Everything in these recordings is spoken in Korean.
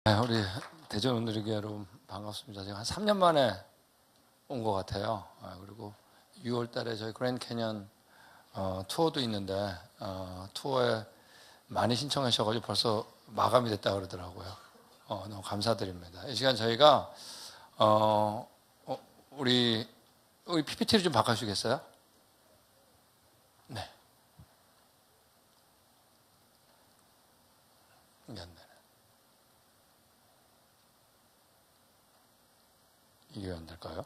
네, 우리 대전 온누리교회 여러분 반갑습니다. 제가 한 3년 만에 온 것 같아요. 그리고 6월 달에 저희 그랜드 캐년 투어도 있는데 투어에 많이 신청해 주셔가지고 벌써 마감이 됐다 그러더라고요. 너무 감사드립니다. 이 시간 저희가 우리 PPT를 좀 바꿔주시겠어요? 네. 이게 안 되네. 이게 안 될까요?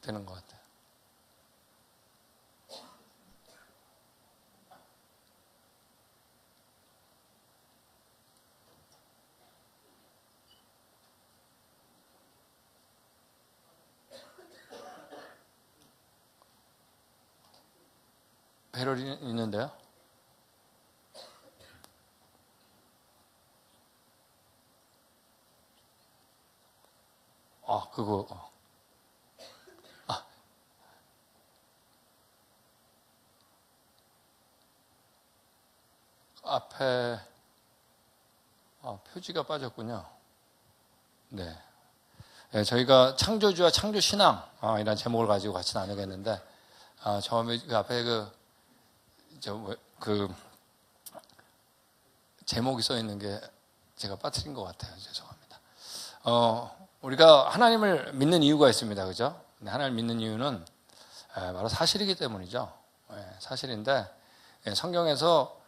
되는 것 같아요. 배럴이 있는데요? 그거. 앞에 표지가 빠졌군요. 네. 네, 저희가 창조주와 창조신앙 이런 제목을 가지고 같이 나누겠는데 처음에 그 앞에 그 제목이 써 있는 게 제가 빠뜨린 것 같아요. 죄송합니다. 우리가 하나님을 믿는 이유가 있습니다. 그죠? 하나님을 믿는 이유는 바로 사실이기 때문이죠. 사실인데 성경에서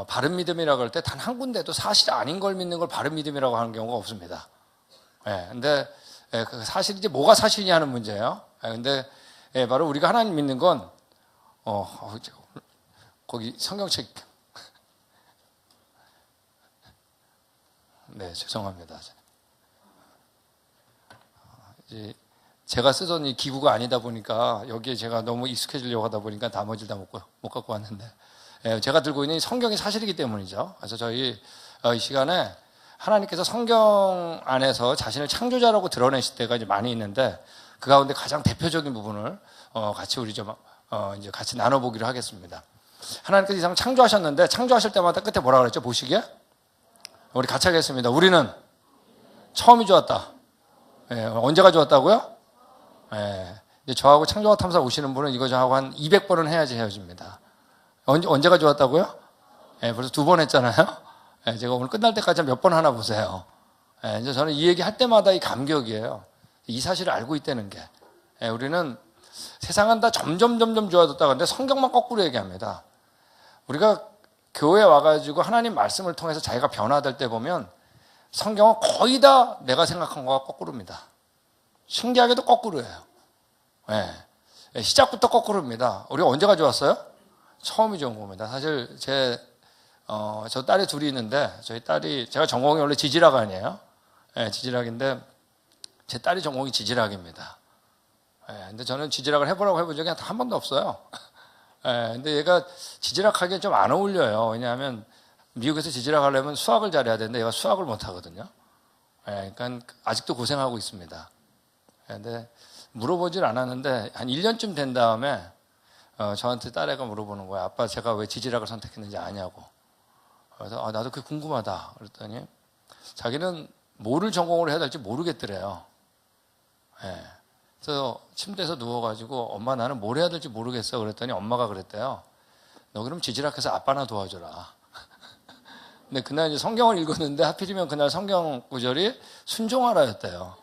바른 믿음이라고 할 때 단 한 군데도 사실 아닌 걸 믿는 걸 바른 믿음이라고 하는 경우가 없습니다. 근데 그 사실이지 뭐가 사실이냐 하는 문제예요. 근데 바로 우리가 하나님 믿는 건 거기 성경책 네, 죄송합니다. 제가 쓰던 이 기구가 아니다 보니까 여기에 제가 너무 익숙해지려고 하다 보니까 나머지를 다 못 갖고 왔는데 제가 들고 있는 성경이 사실이기 때문이죠. 그래서 저희 이 시간에 하나님께서 성경 안에서 자신을 창조자라고 드러내실 때가 이제 많이 있는데 그 가운데 가장 대표적인 부분을 같이 우리 좀 이제 같이 나눠보기로 하겠습니다. 하나님께서 이 세상 창조하셨는데 창조하실 때마다 끝에 뭐라 그랬죠? 보시기에 우리 같이 하겠습니다. 우리는 처음이 좋았다. 언제가 좋았다고요? 이제 저하고 창조학 탐사 오시는 분은 이거 저하고 한 200번은 해야지 헤어집니다. 언제가 좋았다고요? 벌써 2번 했잖아요. 제가 오늘 끝날 때까지 몇 번 하나 보세요. 이제 저는 이 얘기 할 때마다 이 감격이에요. 이 사실을 알고 있다는 게. 우리는 세상은 다 점점 좋아졌다. 근데 성경만 거꾸로 얘기합니다. 우리가 교회에 와가지고 하나님 말씀을 통해서 자기가 변화될 때 보면 성경은 거의 다 내가 생각한 거가 거꾸로입니다. 신기하게도 거꾸로예요. 시작부터 거꾸로입니다. 우리가 언제가 좋았어요? 처음이 좋은 겁니다. 사실 저 딸이 둘이 있는데 저희 딸이 제가 전공이 원래 지질학이에요. 지질학인데 제 딸이 전공이 지질학입니다. 근데 저는 지질학을 해본 적이 한 번도 없어요. 근데 얘가 지질학하기엔 좀 안 어울려요. 왜냐하면 미국에서 지질학 하려면 수학을 잘해야 되는데 얘가 수학을 못 하거든요. 그러니까 아직도 고생하고 있습니다. 근데 물어보질 않았는데 한 1년쯤 된 다음에 저한테 딸애가 물어보는 거야. 아빠 제가 왜 지질학을 선택했는지 아냐고. 그래서 나도 그게 궁금하다. 그랬더니 자기는 뭐를 전공을 해야 될지 모르겠더래요. 그래서 침대에서 누워가지고 엄마 나는 뭘 해야 될지 모르겠어. 그랬더니 엄마가 그랬대요. 너 그럼 지질학해서 아빠나 도와줘라. 근데 그날 이제 성경을 읽었는데 하필이면 그날 성경 구절이 순종하라였대요.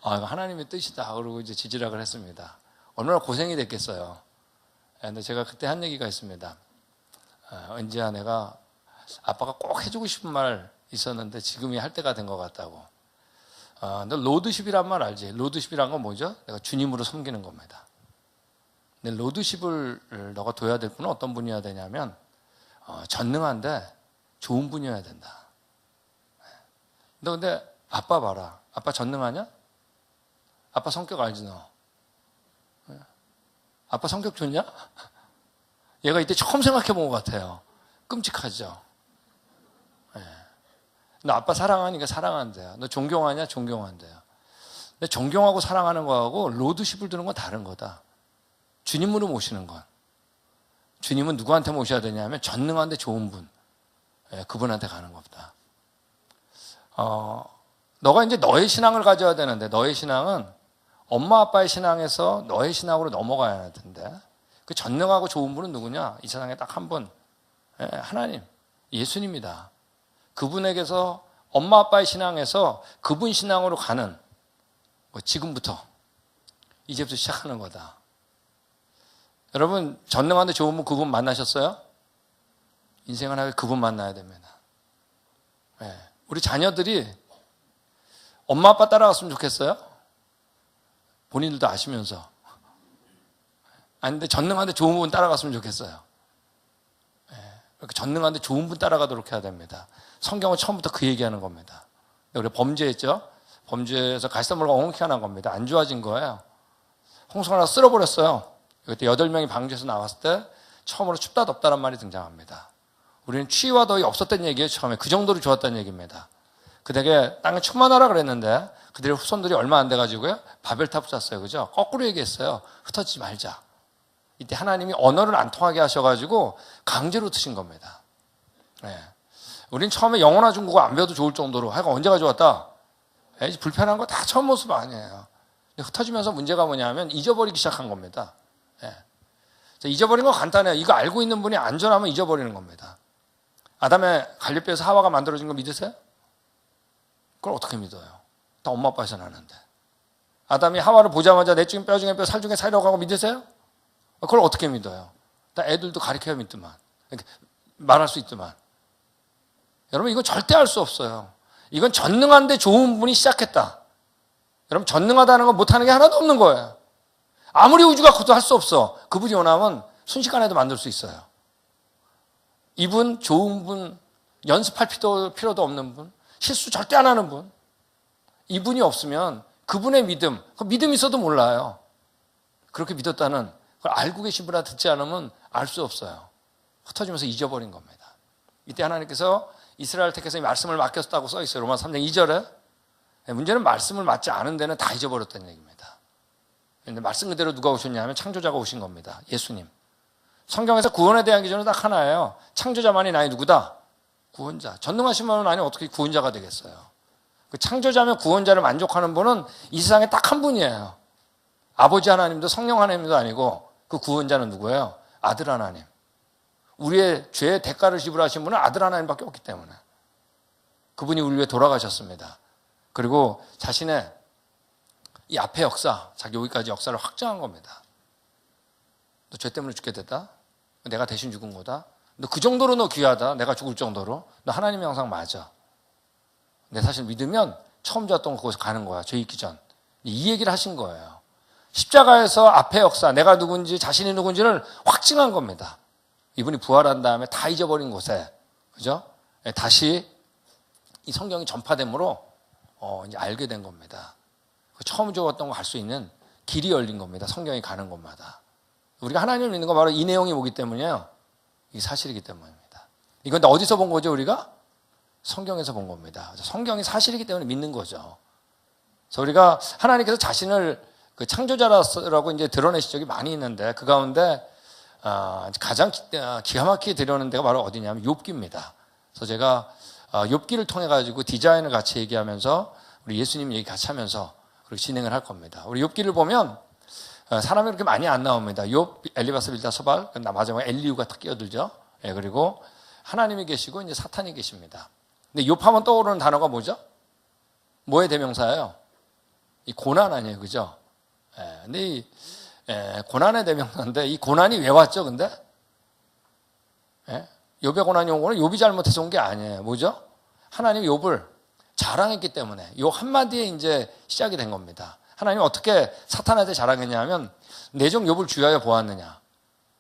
하나님의 뜻이다. 그러고 이제 지질학을 했습니다. 얼마나 고생이 됐겠어요. 근데 제가 그때 한 얘기가 있습니다. 은지야, 내가 아빠가 꼭 해주고 싶은 말 있었는데 지금이 할 때가 된 것 같다고. 너 로드십이란 말 알지? 로드십이란 건 뭐죠? 내가 주님으로 섬기는 겁니다. 근데 로드십을 너가 둬야 될 분은 어떤 분이어야 되냐면 전능한데 좋은 분이어야 된다. 너 근데 아빠 봐라. 아빠 전능하냐? 아빠 성격 알지 너? 아빠 성격 좋냐? 얘가 이때 처음 생각해 본 것 같아요. 끔찍하죠? 너 아빠 사랑하니까 사랑한대요. 너 존경하냐? 존경한대요. 근데 존경하고 사랑하는 거하고 로드십을 두는 건 다른 거다. 주님으로 모시는 건. 주님은 누구한테 모셔야 되냐면 전능한데 좋은 분. 그분한테 가는 겁니다. 너가 이제 너의 신앙을 가져야 되는데 너의 신앙은 엄마 아빠의 신앙에서 너의 신앙으로 넘어가야 하는데 그 전능하고 좋은 분은 누구냐? 이 세상에 딱 한 분. 하나님, 예수님이다. 그분에게서 엄마 아빠의 신앙에서 그분 신앙으로 가는 지금부터 이제부터 시작하는 거다. 여러분 전능한데 좋은 분 그분 만나셨어요? 인생 하나에 그분 만나야 됩니다. 우리 자녀들이 엄마 아빠 따라갔으면 좋겠어요? 본인들도 아시면서. 아니 근데 전능한데 좋은 분 따라갔으면 좋겠어요. 이렇게 전능한데 좋은 분 따라가도록 해야 됩니다. 성경은 처음부터 그 얘기하는 겁니다. 우리 범죄했죠? 범죄에서 가시덤불과 엉엉히 난 겁니다. 안 좋아진 거예요. 홍수가 하나 쓸어버렸어요. 그때 8명이 방주에서 나왔을 때 처음으로 춥다 덥다란 말이 등장합니다. 우리는 추위와 더위 없었던 얘기예요. 처음에 그 정도로 좋았다는 얘기입니다. 그대게 땅에 충만하라 그랬는데 그들의 후손들이 얼마 안 돼가지고요 바벨탑 쐈어요. 그죠? 거꾸로 얘기했어요. 흩어지지 말자. 이때 하나님이 언어를 안 통하게 하셔가지고 강제로 트신 겁니다. 우린 처음에 영어나 중국어 안 배워도 좋을 정도로 하여간 언제가 좋았다? 불편한 거 다 처음 모습 아니에요. 흩어지면서 문제가 뭐냐면 잊어버리기 시작한 겁니다. 잊어버린 건 간단해요. 이거 알고 있는 분이 안전하면 잊어버리는 겁니다. 아담의 갈릴뼈에서 하와가 만들어진 거 믿으세요? 그걸 어떻게 믿어요? 다 엄마 아빠에서 나는데. 아담이 하와를 보자마자 내 중에 뼈 중에 뼈 살 중에 살이라고 하고 믿으세요? 그걸 어떻게 믿어요? 다 애들도 가르쳐야 믿더만. 말할 수 있더만. 여러분 이건 절대 할 수 없어요. 이건 전능한데 좋은 분이 시작했다. 여러분 전능하다는 건 못하는 게 하나도 없는 거예요. 아무리 우주가 커도 할 수 없어. 그분이 원하면 순식간에도 만들 수 있어요. 이분 좋은 분, 연습할 필요도 없는 분, 실수 절대 안 하는 분. 이분이 없으면 그분의 믿음, 그 믿음 있어도 몰라요. 그렇게 믿었다는 그걸 알고 계신 분한테 듣지 않으면 알 수 없어요. 흩어지면서 잊어버린 겁니다. 이때 하나님께서 이스라엘 택해서 이 말씀을 맡겼다고 써 있어요. 로마 3장 2절에. 문제는 말씀을 맡지 않은 데는 다 잊어버렸다는 얘기입니다. 근데 말씀 그대로 누가 오셨냐면 창조자가 오신 겁니다. 예수님. 성경에서 구원에 대한 기준은 딱 하나예요. 창조자만이 나의 누구다? 구원자. 전능하신 분은 아니 어떻게 구원자가 되겠어요? 그 창조자며 구원자를 만족하는 분은 이 세상에 딱 한 분이에요. 아버지 하나님도 성령 하나님도 아니고 그 구원자는 누구예요? 아들 하나님. 우리의 죄의 대가를 지불하신 분은 아들 하나님밖에 없기 때문에 그분이 우리 위해 돌아가셨습니다. 그리고 자신의 이 앞의 역사, 자기 여기까지 역사를 확정한 겁니다. 너 죄 때문에 죽게 됐다? 내가 대신 죽은 거다? 너 그 정도로 너 귀하다? 내가 죽을 정도로? 너 하나님의 형상 맞아. 내 사실 믿으면 처음 좋았던 거 거기서 가는 거야. 죄 있기 전. 이 얘기를 하신 거예요. 십자가에서 앞의 역사, 내가 누군지 자신이 누군지를 확증한 겁니다. 이분이 부활한 다음에 다 잊어버린 곳에, 그죠? 다시 이 성경이 전파됨으로 이제 알게 된 겁니다. 처음 좋았던 거 갈 수 있는 길이 열린 겁니다. 성경이 가는 곳마다. 우리가 하나님을 믿는 거 바로 이 내용이 오기 때문이에요. 이게 사실이기 때문입니다. 이건 어디서 본 거죠, 우리가? 성경에서 본 겁니다. 성경이 사실이기 때문에 믿는 거죠. 그래서 우리가 하나님께서 자신을 그 창조자라고 이제 드러내신 적이 많이 있는데 그 가운데 가장 기가 막히게 드러내는 데가 바로 어디냐면 욥기입니다. 그래서 제가 욥기를 통해 가지고 디자인을 같이 얘기하면서 우리 예수님 얘기 같이 하면서 그렇게 진행을 할 겁니다. 우리 욥기를 보면 사람이 그렇게 많이 안 나옵니다. 욥, 엘리바스, 빌다, 소발, 마지막에 엘리후가 딱 끼어들죠. 그리고 하나님이 계시고 이제 사탄이 계십니다. 근데 욥하면 떠오르는 단어가 뭐죠? 뭐의 대명사예요? 이 고난 아니에요, 그죠? 근데 이 고난의 대명사인데 이 고난이 왜 왔죠, 근데? 욥의 고난이 온 거는 욥이 잘못해서 온 게 아니에요. 뭐죠? 하나님이 욥을 자랑했기 때문에 요 한마디에 이제 시작이 된 겁니다. 하나님이 어떻게 사탄한테 자랑했냐면 내 종 욥을 주하여 보았느냐.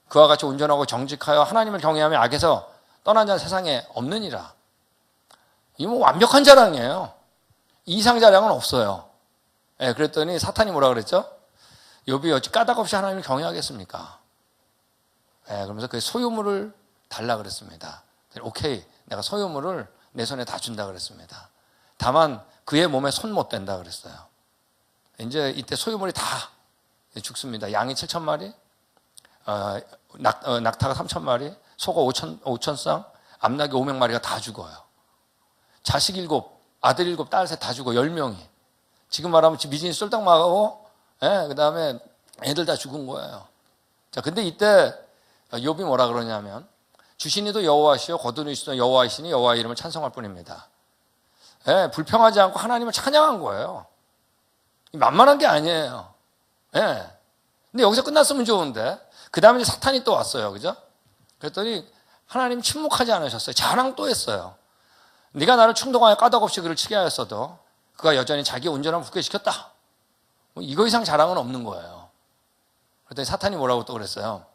그와 같이 온전하고 정직하여 하나님을 경외하며 악에서 떠난 자는 세상에 없느니라. 이 뭐 완벽한 자랑이에요. 이상 자랑은 없어요. 그랬더니 사탄이 뭐라 그랬죠? 욥이 어찌 까닭 없이 하나님을 경외하겠습니까? 그러면서 그 소유물을 달라 그랬습니다. 오케이, 내가 소유물을 내 손에 다 준다 그랬습니다. 다만 그의 몸에 손 못 댄다 그랬어요. 이제 이때 소유물이 다 죽습니다. 양이 7,000마리, 낙타가 3,000마리, 소가 5천 쌍, 암낙이 500마리가 다 죽어요. 자식 7, 아들 7, 딸 3 다 죽어. 10명이. 지금 말하면 미진이 쏠딱 막하고, 그 다음에 애들 다 죽은 거예요. 자, 근데 이때 욥이 뭐라 그러냐면, 주신이도 여호와시요 거두시도 여호와이시니 여호와의 이름을 찬송할 뿐입니다. 불평하지 않고 하나님을 찬양한 거예요. 만만한 게 아니에요. 근데 여기서 끝났으면 좋은데, 그 다음에 사탄이 또 왔어요. 그죠? 그랬더니 하나님 침묵하지 않으셨어요. 자랑 또 했어요. 네가 나를 충동하여 까닭없이 그를 치게 하였어도 그가 여전히 자기 온전함을 굳게 지켰다. 이거 이상 자랑은 없는 거예요. 그랬더니 사탄이 뭐라고 또 그랬어요.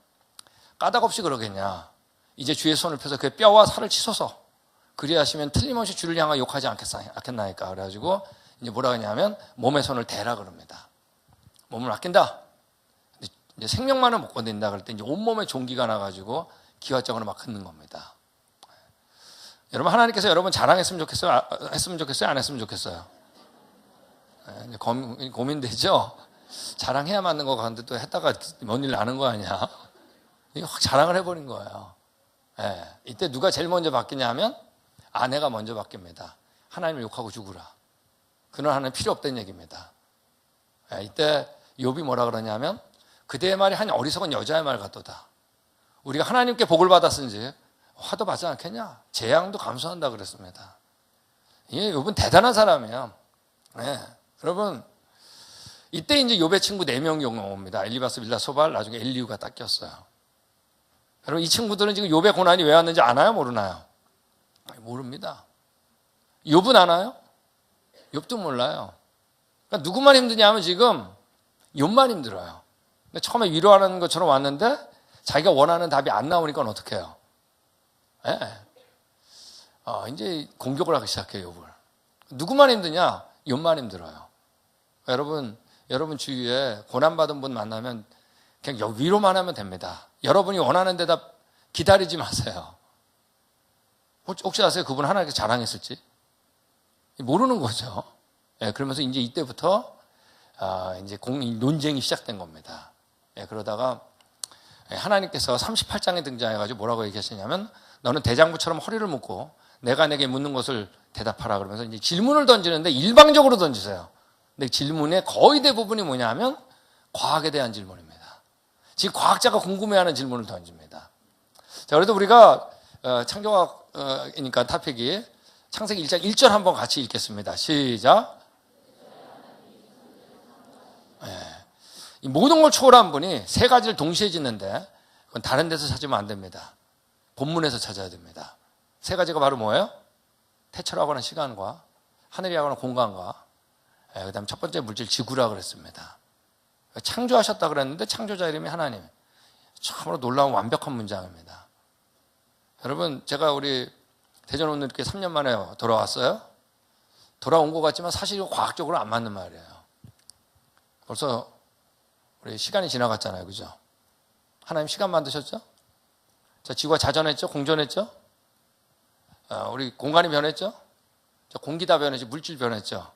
까닭없이 그러겠냐. 이제 주의 손을 펴서 그의 뼈와 살을 치소서. 그리하시면 틀림없이 주를 향하여 욕하지 않겠나이까. 그래가지고 이제 뭐라 하냐면 몸의 손을 대라 그럽니다. 몸을 아낀다. 이제 생명만은 못 건든다. 그럴 때 이제 온몸에 종기가 나가지고 기와장으로 막 긋는 겁니다. 여러분, 하나님께서 여러분 자랑했으면 좋겠어요? 했으면 좋겠어요? 안 했으면 좋겠어요? 이제 고민되죠? 자랑해야 맞는 거 같은데 또 했다가 뭔 일 나는 거 아니야? 이게 확 자랑을 해버린 거예요. 이때 누가 제일 먼저 바뀌냐 하면 아내가 먼저 바뀝니다. 하나님을 욕하고 죽으라. 그는 하나님 필요 없다는 얘기입니다. 이때 욥이 뭐라 그러냐면 그대의 말이 한 어리석은 여자의 말 같도다. 우리가 하나님께 복을 받았은지 화도 받지 않겠냐? 재앙도 감수한다 그랬습니다. 욥은 대단한 사람이에요. 여러분, 이때 이제 욥의 친구 4명이 옵니다. 엘리바스, 빌라, 소발, 나중에 엘리후가 딱 꼈어요. 여러분, 이 친구들은 지금 욥의 고난이 왜 왔는지 아나요? 모르나요? 모릅니다. 욥은 아나요? 욥도 몰라요. 그러니까 누구만 힘드냐 하면 지금 욥만 힘들어요. 근데 처음에 위로하는 것처럼 왔는데 자기가 원하는 답이 안 나오니까 어떻게 해요? 이제 공격을 하기 시작해요, 욥을. 누구만 힘드냐? 욥만 힘들어요. 여러분 주위에 고난받은 분 만나면 그냥 위로만 하면 됩니다. 여러분이 원하는 대답 기다리지 마세요. 혹시 아세요? 그분 하나님께 자랑했을지? 모르는 거죠. 그러면서 이제 이때부터 이제 논쟁이 시작된 겁니다. 그러다가 하나님께서 38장에 등장해가지고 뭐라고 얘기하시냐면 너는 대장부처럼 허리를 묶고 내가 내게 묻는 것을 대답하라 그러면서 이제 질문을 던지는데 일방적으로 던지세요. 근데 질문의 거의 대부분이 뭐냐 하면 과학에 대한 질문입니다. 지금 과학자가 궁금해하는 질문을 던집니다. 자, 그래도 우리가 창조학이니까 토픽이 창세기 1장 1절 한번 같이 읽겠습니다. 시작. 이 모든 걸 초월한 분이 3가지를 동시에 짓는데 그건 다른 데서 찾으면 안 됩니다. 본문에서 찾아야 됩니다. 3가지가 바로 뭐예요? 태초라고 하는 시간과 하늘이라고 하는 공간과 그 다음 첫 번째 물질 지구라고 그랬습니다. 창조하셨다 그랬는데 창조자 이름이 하나님. 참으로 놀라운 완벽한 문장입니다. 여러분, 제가 우리 대전 오늘께 3년 만에 돌아왔어요. 돌아온 것 같지만 사실 과학적으로 안 맞는 말이에요. 벌써 우리 시간이 지나갔잖아요. 그죠? 하나님 시간 만드셨죠? 자, 지구가 자전했죠? 공전했죠? 우리 공간이 변했죠? 공기 다 변했죠? 물질 변했죠?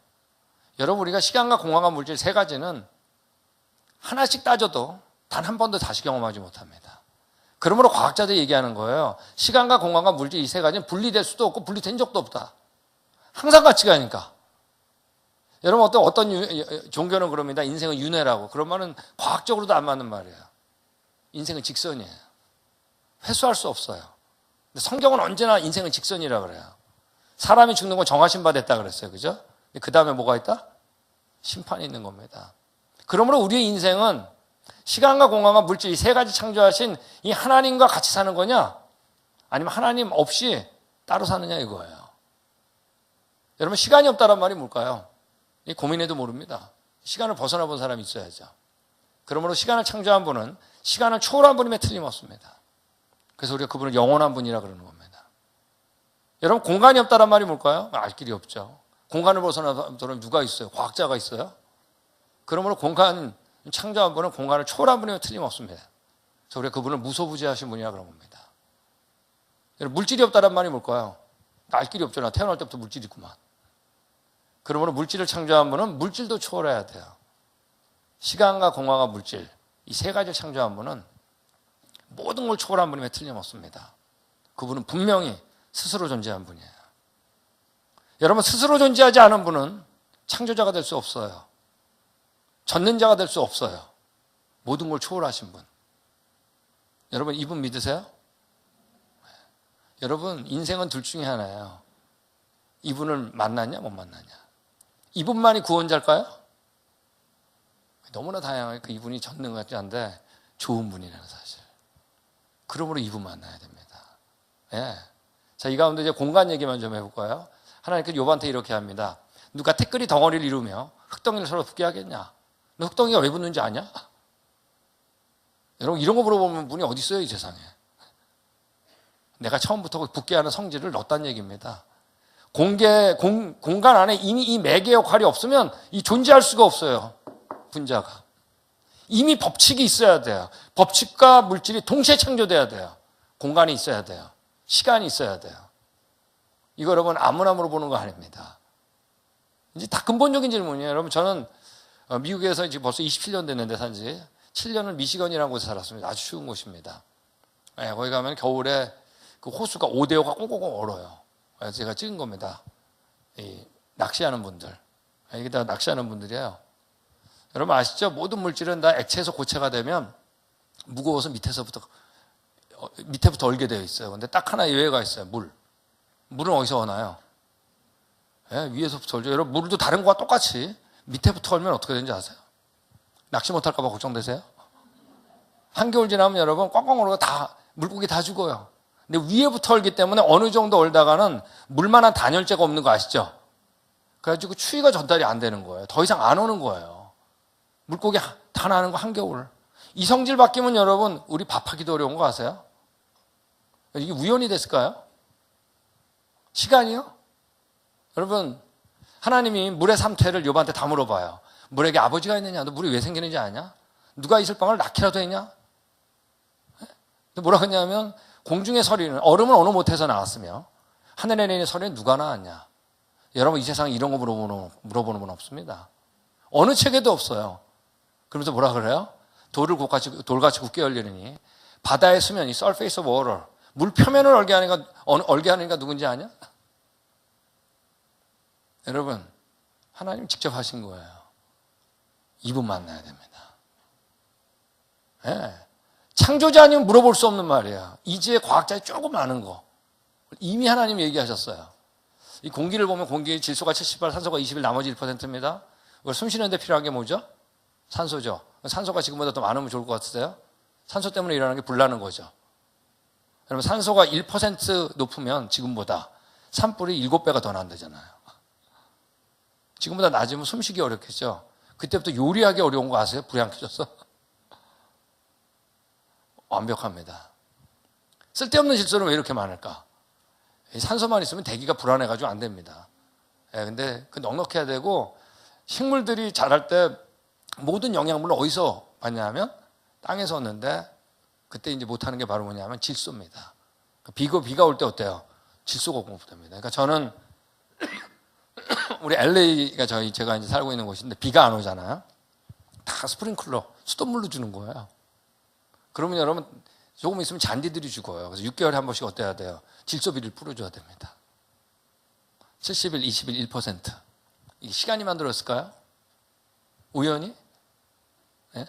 여러분, 우리가 시간과 공간과 물질 3가지는 하나씩 따져도 단 한 번도 다시 경험하지 못합니다. 그러므로 과학자들이 얘기하는 거예요. 시간과 공간과 물질 이 3가지는 분리될 수도 없고 분리된 적도 없다. 항상 같이 가니까. 여러분, 어떤 종교는 그럽니다. 인생은 윤회라고. 그런 말은 과학적으로도 안 맞는 말이에요. 인생은 직선이에요. 회수할 수 없어요. 근데 성경은 언제나 인생은 직선이라고 그래요. 사람이 죽는 건 정하신 바 됐다 그랬어요. 그죠? 그 다음에 뭐가 있다? 심판이 있는 겁니다. 그러므로 우리의 인생은 시간과 공간과 물질 이 3가지 창조하신 이 하나님과 같이 사는 거냐? 아니면 하나님 없이 따로 사느냐 이거예요. 여러분, 시간이 없다란 말이 뭘까요? 고민해도 모릅니다. 시간을 벗어나 본 사람이 있어야죠. 그러므로 시간을 창조한 분은 시간을 초월한 분임에 틀림없습니다. 그래서 우리가 그분을 영원한 분이라 그러는 겁니다. 여러분, 공간이 없다란 말이 뭘까요? 알 길이 없죠. 공간을 벗어나는 사람이 누가 있어요? 과학자가 있어요? 그러므로 공간 창조한 분은 공간을 초월한 분이면 틀림없습니다. 그래서 우리가 그분을 무소부지하신 분이라 그런 겁니다. 여러분, 물질이 없다란 말이 뭘까요? 알 길이 없잖아. 태어날 때부터 물질이 있구만. 그러므로 물질을 창조한 분은 물질도 초월해야 돼요. 시간과 공간과 물질, 이 세 가지를 창조한 분은 모든 걸 초월한 분임에 틀림없습니다. 그분은 분명히 스스로 존재한 분이에요. 여러분, 스스로 존재하지 않은 분은 창조자가 될 수 없어요. 전능자가 될 수 없어요. 모든 걸 초월하신 분. 여러분, 이분 믿으세요? 여러분, 인생은 둘 중에 하나예요. 이분을 만났냐 못 만났냐. 이분만이 구원자일까요? 너무나 다양하게 이분이 전능자인데 좋은 분이라는 사실. 그러므로 이분 만나야 됩니다. 예. 자, 이 가운데 이제 공간 얘기만 좀 해볼까요? 하나님께서 욥한테 이렇게 합니다. 누가 태끌이 덩어리를 이루며 흙덩이를 서로 붙게 하겠냐? 너 흙덩이가 왜 붙는지 아냐? 여러분, 이런 거 물어보면 분이 어디 있어요, 이 세상에? 내가 처음부터 붙게 하는 성질을 넣었다는 얘기입니다. 공간 안에 이미 이 매개 역할이 없으면 이 존재할 수가 없어요. 분자가. 이미 법칙이 있어야 돼요. 법칙과 물질이 동시에 창조돼야 돼요. 공간이 있어야 돼요. 시간이 있어야 돼요. 이거 여러분 아무나 물어보는 거 아닙니다. 이제 다 근본적인 질문이에요. 여러분, 저는 미국에서 지금 벌써 27년 됐는데 산지 7년을 미시건이라는 곳에 살았습니다. 아주 추운 곳입니다. 네, 거기 가면 겨울에 그 호수가 5대5가 꽁꽁꽁 얼어요. 그래서 제가 찍은 겁니다. 이 낚시하는 분들. 이게 다 낚시하는 분들이에요. 여러분 아시죠? 모든 물질은 다 액체에서 고체가 되면 무거워서 밑에부터 얼게 되어 있어요. 근데 딱 하나 예외가 있어요. 물. 물은 어디서 오나요? 예, 위에서부터 얼죠. 여러분, 물도 다른 거와 똑같이 밑에부터 얼면 어떻게 되는지 아세요? 낚시 못할까 봐 걱정되세요? 한겨울 지나면 여러분 꽝꽝 얼어 다 물고기 다 죽어요. 근데 위에부터 얼기 때문에 어느 정도 얼다가는 물만한 단열재가 없는 거 아시죠? 그래가지고 추위가 전달이 안 되는 거예요. 더 이상 안 오는 거예요. 물고기 다 나는 거 한겨울. 이 성질 바뀌면 여러분 우리 밥하기도 어려운 거 아세요? 이게 우연이 됐을까요? 시간이요? 여러분, 하나님이 물의 삼태를 욥한테 다 물어봐요. 물에게 아버지가 있느냐? 너 물이 왜 생기는지 아냐? 누가 있을 방을 낳기라도 했냐? 뭐라고 했냐면 공중의 서리는, 얼음은 어느 못해서 나왔으며 하늘에 내리는 서리는 누가 낳았냐? 여러분, 이 세상에 이런 거 물어보는 분 없습니다. 어느 책에도 없어요. 그러면서 뭐라 그래요? 돌같이 굳게 열리느니 바다의 수면이 surface of water, 물 표면을 얼게 하니까 누군지 아냐? 여러분, 하나님 직접 하신 거예요. 이분 만나야 됩니다. 네. 창조자 아니면 물어볼 수 없는 말이야. 이지의 과학자에 조금 아는 거. 이미 하나님 얘기하셨어요. 이 공기를 보면 공기 질소가 78, 산소가 21, 나머지 1%입니다. 이걸 숨 쉬는데 필요한 게 뭐죠? 산소죠. 산소가 지금보다 더 많으면 좋을 것 같으세요? 산소 때문에 일어나는 게 불 나는 거죠. 여러분, 산소가 1% 높으면 지금보다 산불이 7배가 더 난다잖아요. 지금보다 낮으면 숨쉬기 어렵겠죠. 그때부터 요리하기 어려운 거 아세요? 불이 안 켜졌어? 완벽합니다. 쓸데없는 질소는 왜 이렇게 많을까? 산소만 있으면 대기가 불안해가지고 안 됩니다. 근데 그 넉넉해야 되고, 식물들이 자랄 때 모든 영양분을 어디서 받냐면 땅에서 얻는데, 그때 이제 못하는 게 바로 뭐냐면 질소입니다. 비가 올 때 어때요? 질소가 공급됩니다. 그러니까 저는 우리 LA가 제가 이제 살고 있는 곳인데 비가 안 오잖아요. 다 스프링클러, 수돗물로 주는 거예요. 그러면 여러분 조금 있으면 잔디들이 죽어요. 그래서 6개월에 한 번씩 어때야 돼요? 질소비를 뿌려줘야 됩니다. 70일, 20일, 1%. 이 시간이 만들었을까요? 우연히? 네?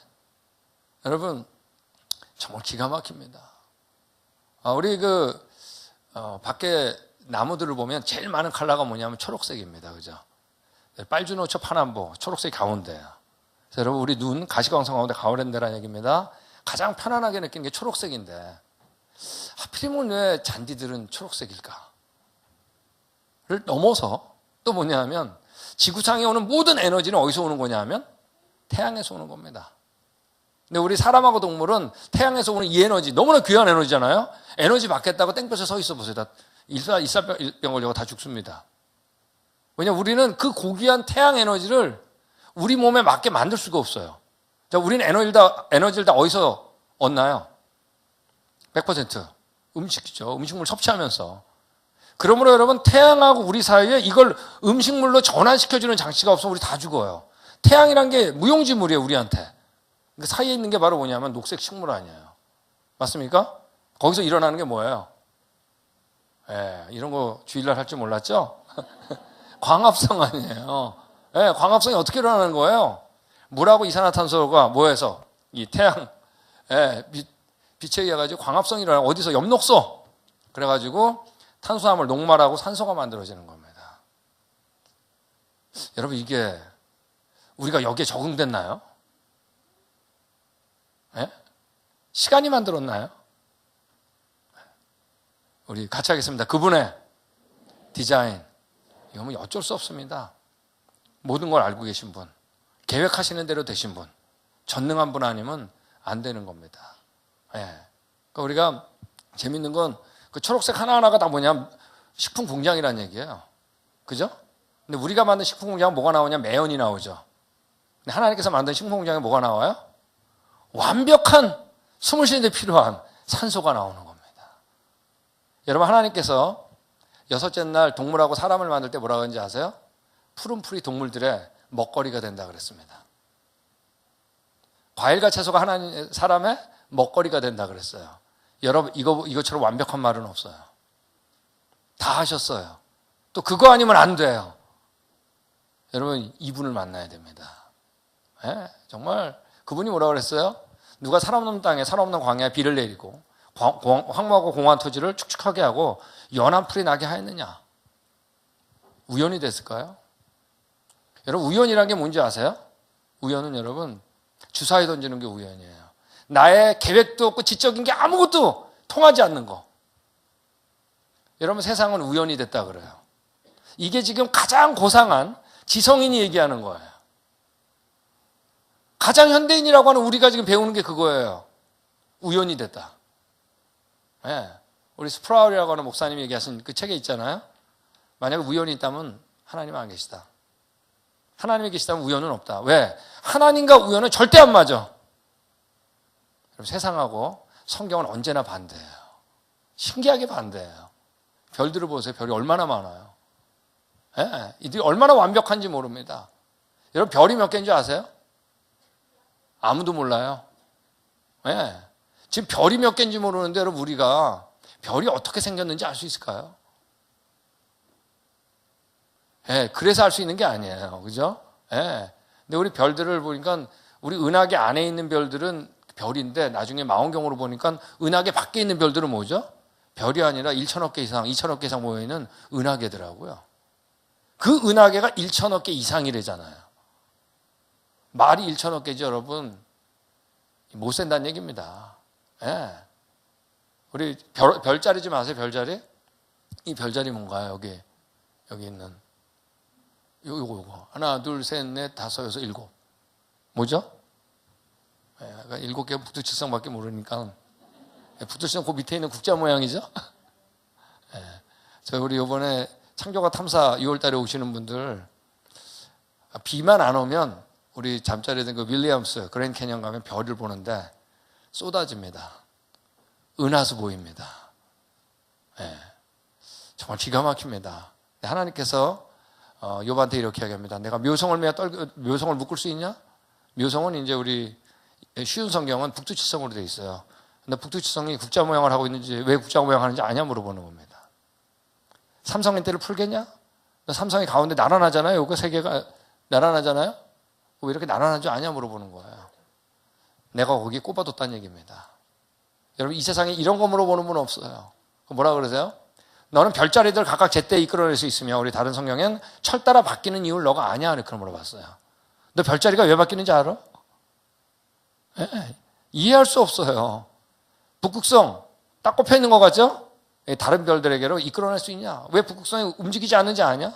여러분 정말 기가 막힙니다. 우리 밖에 나무들을 보면 제일 많은 컬러가 뭐냐면 초록색입니다. 그죠? 빨주노초 파남보, 초록색이 가운데예요. 그래서 여러분, 우리 눈, 가시광선 가운데 가오랜드라는 얘기입니다. 가장 편안하게 느끼는 게 초록색인데, 하필이면 왜 잔디들은 초록색일까? 를 넘어서 또 뭐냐면, 지구상에 오는 모든 에너지는 어디서 오는 거냐면, 태양에서 오는 겁니다. 근데 우리 사람하고 동물은 태양에서 오는 이 에너지, 너무나 귀한 에너지잖아요? 에너지 받겠다고 땡볕에 서 있어 보세요. 일살병 걸려고 다 죽습니다. 왜냐하면 우리는 그 고귀한 태양 에너지를 우리 몸에 맞게 만들 수가 없어요. 자, 우리는 에너지를 다 어디서 얻나요? 100% 음식이죠. 음식물 섭취하면서. 그러므로 여러분 태양하고 우리 사이에 이걸 음식물로 전환시켜주는 장치가 없으면 우리 다 죽어요. 태양이란 게 무용지물이에요, 우리한테. 그 사이에 있는 게 바로 뭐냐면 녹색 식물 아니에요. 맞습니까? 거기서 일어나는 게 뭐예요? 이런 거 주일날 할 줄 몰랐죠? 광합성 아니에요. 광합성이 어떻게 일어나는 거예요? 물하고 이산화탄소가 뭐해서? 이 태양, 빛에 의해 가지고 광합성이 일어나요. 어디서? 엽록소. 그래가지고 탄수화물, 녹말하고 산소가 만들어지는 겁니다. 여러분 이게 우리가 여기에 적응됐나요? 시간이 만들었나요? 우리 같이 하겠습니다. 그분의 디자인. 이건 뭐 어쩔 수 없습니다. 모든 걸 알고 계신 분, 계획하시는 대로 되신 분, 전능한 분 아니면 안 되는 겁니다. 그러니까 우리가 재밌는 건 그 초록색 하나하나가 다 뭐냐? 식품 공장이라는 얘기예요. 그죠? 근데 우리가 만든 식품 공장은 뭐가 나오냐? 매연이 나오죠. 근데 하나님께서 만든 식품 공장에 뭐가 나와요? 완벽한 숨을 쉬는데 필요한 산소가 나오는 겁니다. 여러분 하나님께서 여섯째 날 동물하고 사람을 만들 때 뭐라고 하는지 아세요? 푸른 풀이 동물들의 먹거리가 된다 그랬습니다. 과일과 채소가 하나님 사람의 먹거리가 된다 그랬어요. 여러분 이것처럼 완벽한 말은 없어요. 다 하셨어요. 또 그거 아니면 안 돼요. 여러분 이분을 만나야 됩니다. 정말 그분이 뭐라고 그랬어요? 누가 사람 없는 땅에 사람 없는 광야에 비를 내리고 황무하고 공허한 토지를 축축하게 하고 연한 풀이 나게 하였느냐? 우연이 됐을까요? 여러분 우연이라는 게 뭔지 아세요? 우연은 여러분 주사위 던지는 게 우연이에요. 나의 계획도 없고 지적인 게 아무것도 통하지 않는 거. 여러분 세상은 우연이 됐다 그래요. 이게 지금 가장 고상한 지성인이 얘기하는 거예요. 가장 현대인이라고 하는 우리가 지금 배우는 게 그거예요. 우연이 됐다. 우리 스프라울이라고 하는 목사님이 얘기하신 그 책에 있잖아요. 만약에 우연이 있다면 하나님은 안 계시다. 하나님이 계시다면 우연은 없다. 왜? 하나님과 우연은 절대 안 맞아. 세상하고 성경은 언제나 반대예요. 신기하게 반대예요. 별들을 보세요. 별이 얼마나 많아요. 이들이 얼마나 완벽한지 모릅니다. 여러분 별이 몇 개인지 아세요? 아무도 몰라요. 지금 별이 몇 개인지 모르는데 여러분 우리가 별이 어떻게 생겼는지 알 수 있을까요? 그래서 알 수 있는 게 아니에요. 그죠? 근데 우리 별들을 보니까 우리 은하계 안에 있는 별들은 별인데 나중에 망원경으로 보니까 은하계 밖에 있는 별들은 뭐죠? 별이 아니라 1천억 개 이상, 2천억 개 이상 모여있는 은하계더라고요. 그 은하계가 1천억 개 이상이래잖아요. 말이 1천억 개지 여러분. 못 산다는 얘기입니다. 우리 별자리 좀 아세요? 별자리? 이 별자리 뭔가요? 여기 있는 요거 하나 둘 셋 넷 다섯 여섯 일곱 뭐죠? 그러니까 7개 북두칠성밖에 모르니까 북두칠성 그 밑에 있는 국자 모양이죠. 저희 우리 이번에 창조과 탐사 6월 달에 오시는 분들 비만 안 오면 우리 잠자리에 든 그 윌리엄스 그랜드 캐년 가면 별을 보는데 쏟아집니다. 은하수 보입니다. 정말 기가 막힙니다. 하나님께서 욥한테 이렇게 얘기합니다. 내가 묘성을 묶을 수 있냐? 묘성은 이제 우리 쉬운 성경은 북두칠성으로 되어 있어요. 근데 북두칠성이 국자 모양을 하고 있는지 왜 국자 모양 하는지 아냐 물어보는 겁니다. 삼성의 떼를 풀겠냐? 삼성이 가운데 나란하잖아요. 이거 세 개가 나란하잖아요. 왜 이렇게 나란한 줄 아냐 물어보는 거예요. 내가 거기에 꼽아뒀다는 얘기입니다. 여러분 이 세상에 이런 거 물어보는 분 없어요. 뭐라 그러세요? 너는 별자리들 각각 제때 이끌어낼 수 있으며 우리 다른 성경엔 철 따라 바뀌는 이유를 너가 아냐? 이렇게 물어봤어요. 너 별자리가 왜 바뀌는지 알아? 이해할 수 없어요. 북극성 딱 꼽혀 있는 거 같죠? 다른 별들에게로 이끌어낼 수 있냐? 왜 북극성이 움직이지 않는지 아냐?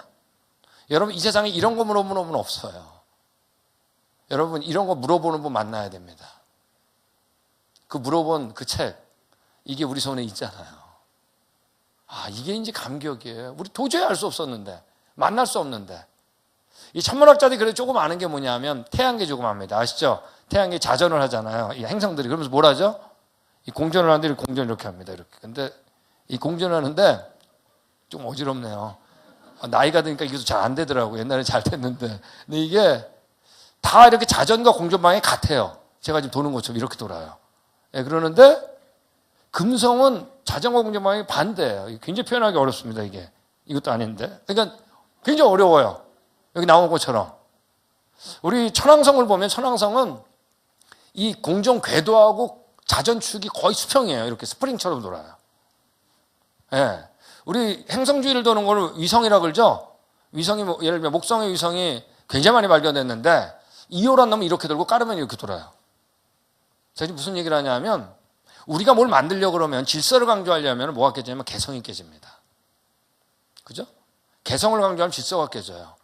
여러분 이 세상에 이런 거 물어보는 분 없어요. 여러분 이런 거 물어보는 분 만나야 됩니다. 그 물어본 그 책 이게 우리 손에 있잖아요. 이게 이제 감격이에요. 우리 도저히 알 수 없었는데 만날 수 없는데 이 천문학자들이 그래도 조금 아는 게 뭐냐면 태양계 조금 압니다. 아시죠? 태양계 자전을 하잖아요. 이 행성들이 그러면서 뭘 하죠? 이 공전을 하는데 공전 이렇게 합니다. 이렇게. 근데 이 공전을 하는데 좀 어지럽네요. 나이가 드니까 이게 잘 안 되더라고요. 옛날에 잘 됐는데. 근데 이게 다 이렇게 자전과 공전방향이 같아요. 제가 지금 도는 것처럼 이렇게 돌아요. 예, 그러는데 금성은 자전과 공전방향이 반대예요. 굉장히 표현하기 어렵습니다, 이게. 이것도 아닌데. 그러니까 굉장히 어려워요. 여기 나온 것처럼. 우리 천왕성을 보면 천왕성은 이 공전 궤도하고 자전축이 거의 수평이에요. 이렇게 스프링처럼 돌아요. 예. 우리 행성주위를 도는 걸 위성이라 그러죠? 위성이, 예를 들면 목성의 위성이 굉장히 많이 발견됐는데, 2호란 놈은 이렇게 돌고 까르면 이렇게 돌아요. 제가 지금 무슨 얘기를 하냐면, 우리가 뭘 만들려고 그러면 질서를 강조하려면 뭐가 깨지냐면 개성이 깨집니다. 그죠? 개성을 강조하면 질서가 깨져요.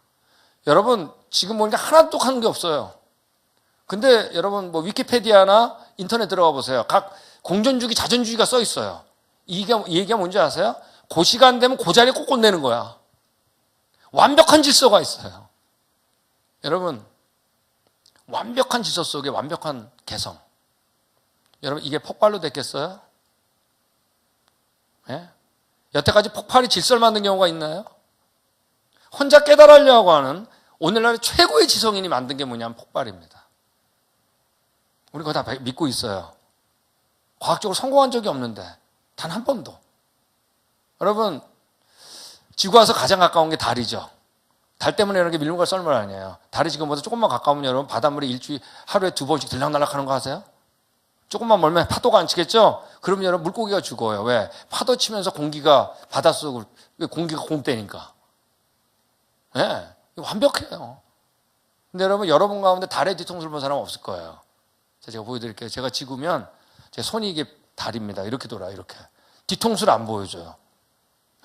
여러분, 지금 보니까 하나도 똑같은 게 없어요. 근데 여러분, 뭐 위키페디아나 인터넷 들어가 보세요. 각 공전주기, 자전주기가 써 있어요. 이 얘기가 뭔지 아세요? 그 시간 되면 그 자리에 꼭 내는 거야. 완벽한 질서가 있어요. 여러분, 완벽한 질서 속에 완벽한 개성. 여러분, 이게 폭발로 됐겠어요? 예? 여태까지 폭발이 질서를 만든 경우가 있나요? 혼자 깨달으려고 하는 오늘날의 최고의 지성인이 만든 게 뭐냐면 폭발입니다. 우리 그거 다 믿고 있어요. 과학적으로 성공한 적이 없는데 단 한 번도. 여러분, 지구와서 가장 가까운 게 달이죠. 달 때문에 이런 게 밀물과 썰물 아니에요. 달이 지금보다 조금만 가까우면 여러분 바닷물이 일주일 하루에 2번씩 들락날락 하는 거 아세요? 조금만 멀면 파도가 안 치겠죠? 그러면 여러분 물고기가 죽어요. 왜? 파도 치면서 공기가 바닷속을, 공기가 공대니까. 예, 네, 완벽해요. 근데 여러분 가운데 달의 뒤통수를 본 사람 없을 거예요. 제가 보여드릴게요. 제가 지구면 제 손이 이게 달입니다. 이렇게 돌아요. 이렇게. 뒤통수를 안 보여줘요.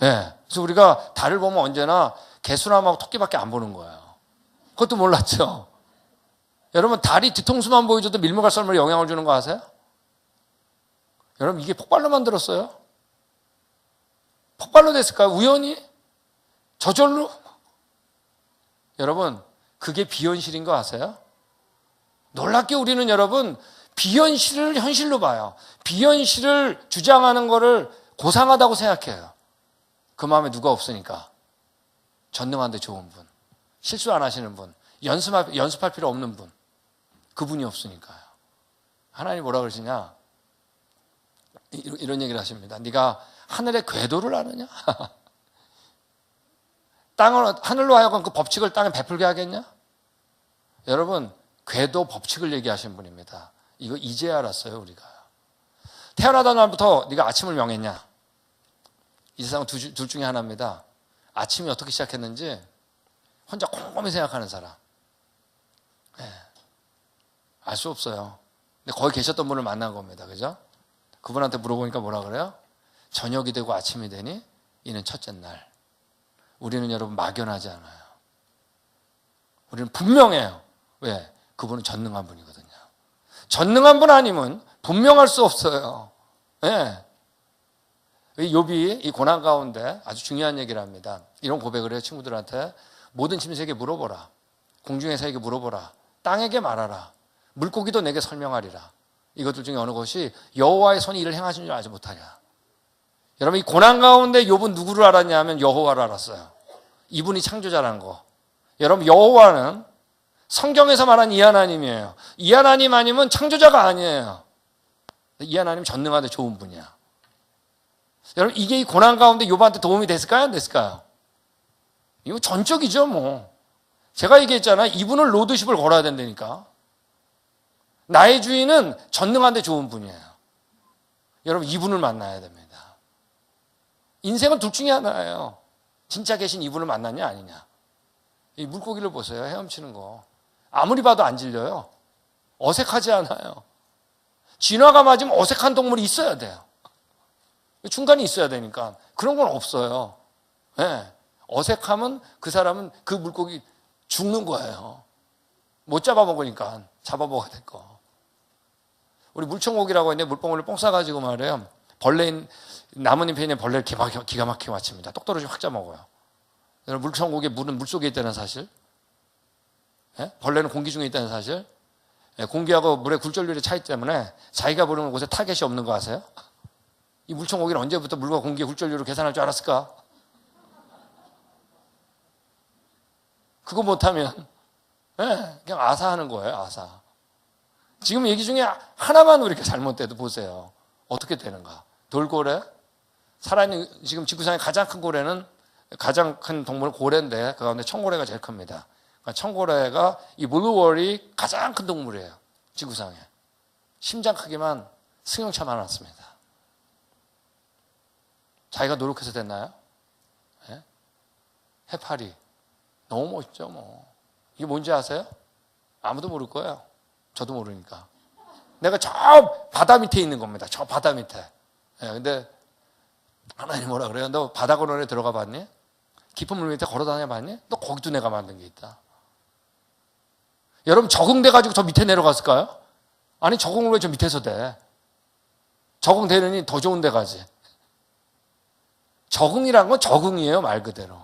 예. 네, 그래서 우리가 달을 보면 언제나 개수나무하고 토끼밖에 안 보는 거예요. 그것도 몰랐죠? 여러분, 달이 뒤통수만 보여줘도 밀물과 썰물에 영향을 주는 거 아세요? 여러분, 이게 폭발로 만들었어요? 폭발로 됐을까요? 우연히? 저절로? 여러분, 그게 비현실인 거 아세요? 놀랍게 우리는 여러분, 비현실을 현실로 봐요. 비현실을 주장하는 거를 고상하다고 생각해요. 그 마음에 누가 없으니까. 전능한데 좋은 분, 실수 안 하시는 분, 연습할 필요 없는 분, 그분이 없으니까요. 하나님 뭐라 그러시냐? 이런 얘기를 하십니다. 네가 하늘의 궤도를 아느냐? 하늘로 하여금 그 법칙을 땅에 베풀게 하겠냐? 여러분, 궤도 법칙을 얘기하신 분입니다. 이거 이제 알았어요, 우리가. 태어나던 날부터 네가 아침을 명했냐? 이 세상은 둘 중에 하나입니다. 아침이 어떻게 시작했는지 혼자 곰곰이 생각하는 사람. 네. 알 수 없어요. 근데 거기 계셨던 분을 만난 겁니다. 그죠? 그분한테 물어보니까 뭐라 그래요? 저녁이 되고 아침이 되니 이는 첫째 날. 우리는 여러분 막연하지 않아요. 우리는 분명해요. 왜? 그분은 전능한 분이거든요. 전능한 분 아니면 분명할 수 없어요. 네. 욥이 이 고난 가운데 아주 중요한 얘기를 합니다. 이런 고백을 해요. 친구들한테. 모든 짐승에게 물어보라. 공중의 새에게 물어보라. 땅에게 말하라. 물고기도 내게 설명하리라. 이것들 중에 어느 것이 여호와의 손이 이를 행하신 줄 알지 못하냐. 여러분, 이 고난 가운데 욥은 누구를 알았냐 하면 여호와를 알았어요. 이분이 창조자라는 거. 여러분, 여호와는 성경에서 말한 이 하나님이에요. 이 하나님 아니면 창조자가 아니에요. 이 하나님 전능한데 좋은 분이야. 여러분, 이게 이 고난 가운데 욥한테 도움이 됐을까요? 안 됐을까요? 이거 전적이죠, 뭐. 제가 얘기했잖아요. 이분은 로드십을 걸어야 된다니까. 나의 주인은 전능한데 좋은 분이에요. 여러분, 이분을 만나야 됩니다. 인생은 둘 중에 하나예요. 진짜 계신 이분을 만났냐, 아니냐. 이 물고기를 보세요. 헤엄치는 거. 아무리 봐도 안 질려요. 어색하지 않아요. 진화가 맞으면 어색한 동물이 있어야 돼요. 중간이 있어야 되니까. 그런 건 없어요. 네. 어색하면 그 사람은 그 물고기 죽는 거예요. 못 잡아먹으니까 잡아먹어야 될 거. 우리 물총고기라고 했는데 물봉을 뽕 싸가지고 말해요. 벌레인, 나뭇잎에 있는 벌레를 기가 막히게 맞춥니다. 똑 떨어지면 확 잡아먹어요. 물총고기에 물은 물속에 있다는 사실. 네? 벌레는 공기 중에 있다는 사실. 네, 공기하고 물의 굴절률의 차이 때문에 자기가 부르는 곳에 타겟이 없는 거 아세요? 이 물총고기는 언제부터 물과 공기의 굴절률을 계산할 줄 알았을까? 그거 못하면 그냥 아사하는 거예요. 아사. 지금 얘기 중에 하나만 우리가 잘못돼도 보세요. 어떻게 되는가. 돌고래, 살아있는 지금 지구상의 가장 큰 고래는, 가장 큰 동물은 고래인데 그 가운데 청고래가 제일 큽니다. 그러니까 청고래가 이 블루월이 가장 큰 동물이에요. 지구상에. 심장 크기만 승용차만 왔습니다. 자기가 노력해서 됐나요? 네? 해파리. 너무 멋있죠, 뭐. 이게 뭔지 아세요? 아무도 모를 거예요. 저도 모르니까. 내가 저 바다 밑에 있는 겁니다. 저 바다 밑에. 네, 근데 하나님 뭐라 그래요? 너 바다고론에 들어가 봤니? 깊은 물 밑에 걸어 다녀 봤니? 너 거기도 내가 만든 게 있다. 여러분 적응돼가지고 저 밑에 내려갔을까요? 아니 적응을 왜 저 밑에서 돼? 적응되느니 더 좋은 데 가지. 적응이란 건 적응이에요, 말 그대로.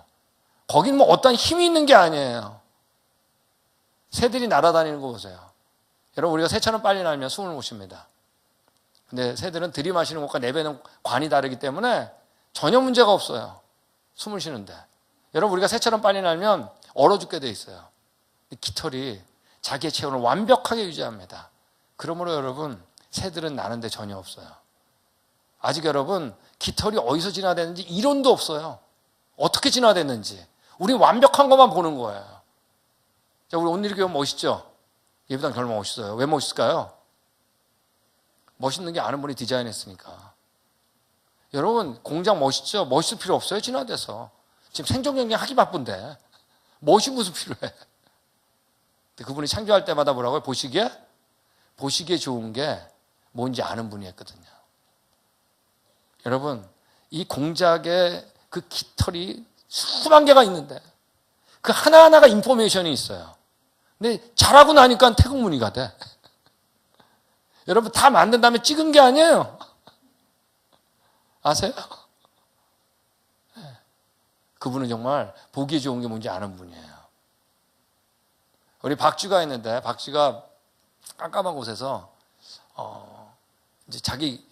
거긴 뭐 어떤 힘이 있는 게 아니에요. 새들이 날아다니는 거 보세요. 여러분 우리가 새처럼 빨리 날면 숨을 못 쉽니다. 근데 새들은 들이마시는 것과 내뱉는 관이 다르기 때문에 전혀 문제가 없어요. 숨을 쉬는데. 여러분 우리가 새처럼 빨리 날면 얼어 죽게 돼 있어요. 깃털이 자기의 체온을 완벽하게 유지합니다. 그러므로 여러분 새들은 나는데 전혀 없어요. 아직 여러분 깃털이 어디서 진화됐는지 이론도 없어요. 어떻게 진화됐는지. 우리 완벽한 것만 보는 거예요. 자, 우리 온누리교회 멋있죠? 예배당 결국 멋있어요. 왜 멋있을까요? 멋있는 게 아는 분이 디자인했으니까. 여러분 공장 멋있죠? 멋있을 필요 없어요. 진화돼서. 지금 생존 경쟁 하기 바쁜데 멋이 무슨 필요해. 그분이 창조할 때마다 뭐라고요? 보시기에 좋은 게 뭔지 아는 분이 했거든요. 여러분 이 공작에 그 깃털이 수만 개가 있는데 그 하나하나가 인포메이션이 있어요. 근데 잘하고 나니까 태국무늬가 돼. 여러분 다 만든 다음에 찍은 게 아니에요. 아세요? 그분은 정말 보기 좋은 게 뭔지 아는 분이에요. 우리 박쥐가 있는데 박쥐가 깜깜한 곳에서 이제 자기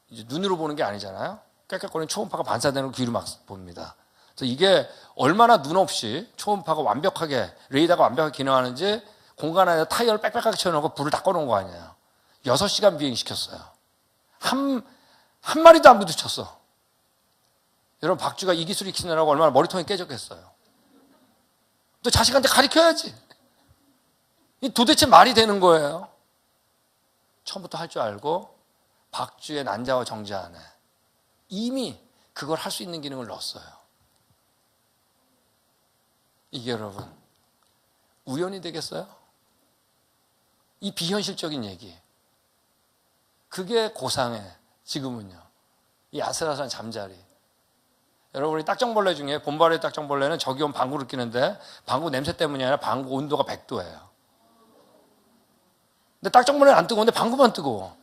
이제 눈으로 보는 게 아니잖아요. 깨끗거리는 초음파가 반사되는 귀로 막 봅니다. 그래서 이게 얼마나 눈 없이 초음파가 완벽하게 레이더가 완벽하게 기능하는지 공간 안에 타이어를 빽빽하게 채워놓고 불을 다 꺼놓은 거 아니에요. 6시간 비행시켰어요. 한 마리도 안 부딪혔어. 여러분 박쥐가 이 기술을 익히느라고 얼마나 머리통이 깨졌겠어요. 또 자식한테 가르쳐야지. 이 도대체 말이 되는 거예요. 처음부터 할 줄 알고 박쥐의 난자와 정자 안에 이미 그걸 할 수 있는 기능을 넣었어요. 이게 여러분 우연이 되겠어요? 이 비현실적인 얘기. 그게 고상해. 지금은요. 이 아슬아슬한 잠자리. 여러분 우리 딱정벌레 중에 봄바래 딱정벌레는 저기온 방구를 끼는데 방구 냄새 때문이 아니라 방구 온도가 100도예요. 근데 딱정벌레는 안 뜨거운데 방구만 뜨거워.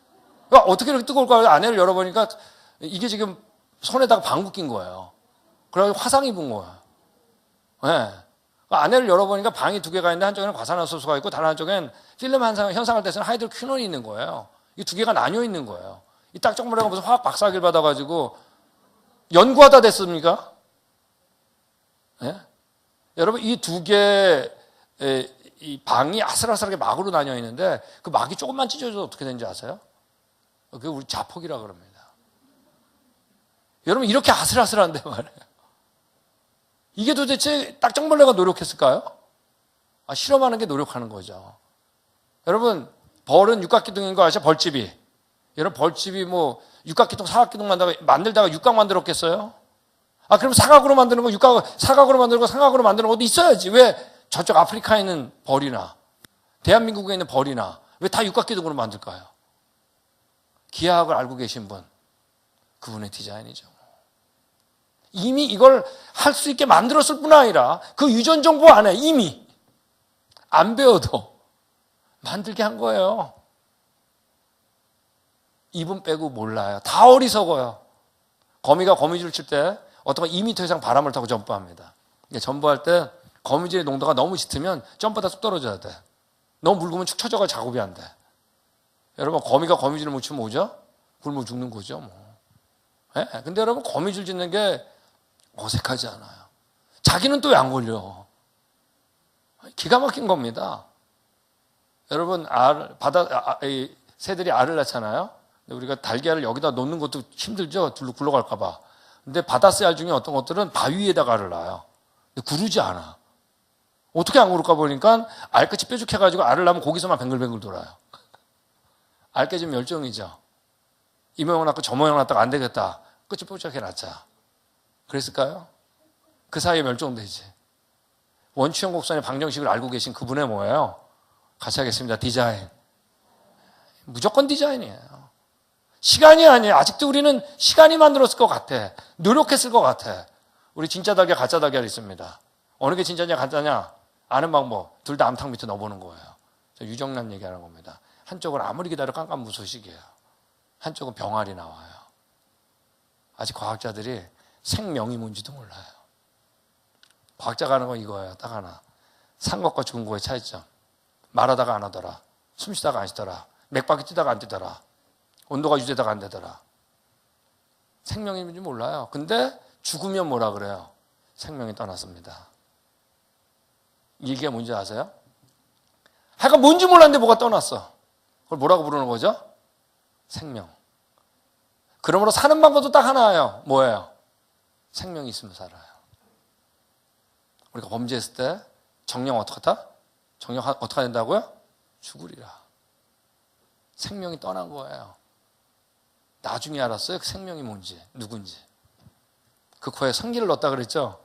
그러니까 어떻게 이렇게 뜨거울까? 안에를 열어보니까 이게 지금 손에다가 방구 낀 거예요. 그래가지고 화상 입은 거예요. 네. 안에를 열어보니까 방이 2개가 있는데 한쪽에는 과산화수소가 있고 다른 한쪽엔 필름 현상을 떼서는 하이드로퀴논이 있는 거예요. 이 2개가 나뉘어 있는 거예요. 이 딱정벌레가 무슨 화학 박사학위를 받아가지고 연구하다 됐습니까? 네? 여러분 이 2개의 이 방이 아슬아슬하게 막으로 나뉘어 있는데 그 막이 조금만 찢어져도 어떻게 되는지 아세요? 그게 우리 자폭이라 그럽니다. 여러분 이렇게 아슬아슬한데 말이에요. 이게 도대체 딱정벌레가 노력했을까요? 실험하는 게 노력하는 거죠. 여러분 벌은 육각기둥인 거 아시죠? 벌집이. 여러분 벌집이 뭐 육각기둥, 사각기둥 만들다가 육각 만들었겠어요? 그럼 사각으로 만드는 거, 사각으로 만드는 거, 삼각으로 만드는 것도 있어야지. 왜 저쪽 아프리카에 있는 벌이나 대한민국에 있는 벌이나 왜 다 육각기둥으로 만들까요? 기하학을 알고 계신 분, 그분의 디자인이죠. 이미 이걸 할 수 있게 만들었을 뿐 아니라 그 유전 정보 안에 이미 안 배워도 만들게 한 거예요. 이분 빼고 몰라요. 다 어리석어요. 거미가 거미줄 칠 때 어떤 2m 이상 바람을 타고 점프합니다. 점프할 때 거미줄의 농도가 너무 짙으면 점프하다 쑥 떨어져야 돼. 너무 묽으면 축 처져가 작업이 안 돼. 여러분 거미가 거미줄을 못 치면 뭐죠? 굶어 죽는 거죠. 뭐. 네? 근데 여러분 거미줄 짓는 게 어색하지 않아요. 자기는 또 왜 안 걸려? 기가 막힌 겁니다. 여러분, 이 새들이 알을 낳잖아요. 근데 우리가 달걀을 여기다 놓는 것도 힘들죠. 둘로 굴러갈까봐. 근데 바다새 알 중에 어떤 것들은 바위 위에다가 알을 낳아요. 근데 구르지 않아. 어떻게 안 구를까 보니까 알끝이 뾰족해가지고 알을 낳으면 거기서만 뱅글뱅글 돌아요. 알 깨지면 멸종이죠. 이 모양 낳고 저 모양 낳다가 안 되겠다. 끝이 뾰족해 놨자. 그랬을까요? 그 사이에 멸종되지. 원추형 곡선의 방정식을 알고 계신 그분의 뭐예요? 같이 하겠습니다. 디자인. 무조건 디자인이에요. 시간이 아니에요. 아직도 우리는 시간이 만들었을 것 같아. 노력했을 것 같아. 우리 진짜 달걀, 가짜 달걀 있습니다. 어느 게 진짜냐, 가짜냐 아는 방법. 둘 다 암탉 밑에 넣어보는 거예요. 저 유정란 얘기하는 겁니다. 한쪽은 아무리 기다려 깜깜무소식이에요. 한쪽은 병아리 나와요. 아직 과학자들이 생명이 뭔지도 몰라요. 과학자가 하는 건 이거예요. 딱 하나. 산 것과 죽은 거의 차이점. 말하다가 안 하더라. 숨 쉬다가 안 쉬더라. 맥박이 뛰다가 안 뛰더라. 온도가 유지되다가 안 되더라. 생명이 뭔지 몰라요. 근데 죽으면 뭐라 그래요? 생명이 떠났습니다. 이 얘기가 뭔지 아세요? 하여간 뭔지 몰랐는데 뭐가 떠났어. 그걸 뭐라고 부르는 거죠? 생명. 그러므로 사는 방법도 딱 하나예요. 뭐예요? 생명이 있으면 살아요. 우리가 범죄했을 때 정령 어떻게 하다? 정령 어떻게 된다고요? 죽으리라. 생명이 떠난 거예요. 나중에 알았어요. 그 생명이 뭔지, 누군지. 그 코에 성기를 넣었다 그랬죠?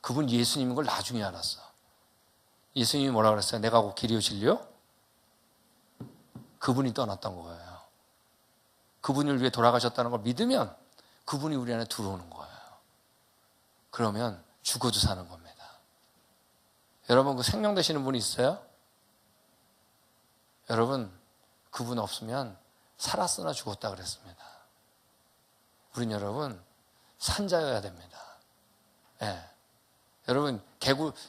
그분 예수님인 걸 나중에 알았어. 예수님이 뭐라 그랬어요? 내가 곧 길이요 진리요? 그분이 떠났던 거예요. 그분을 위해 돌아가셨다는 걸 믿으면 그분이 우리 안에 들어오는 거예요. 그러면 죽어도 사는 겁니다. 여러분, 그 생명 되시는 분이 있어요? 여러분, 그분 없으면 살았으나 죽었다 그랬습니다. 우린 여러분 산자여야 됩니다. 네. 여러분,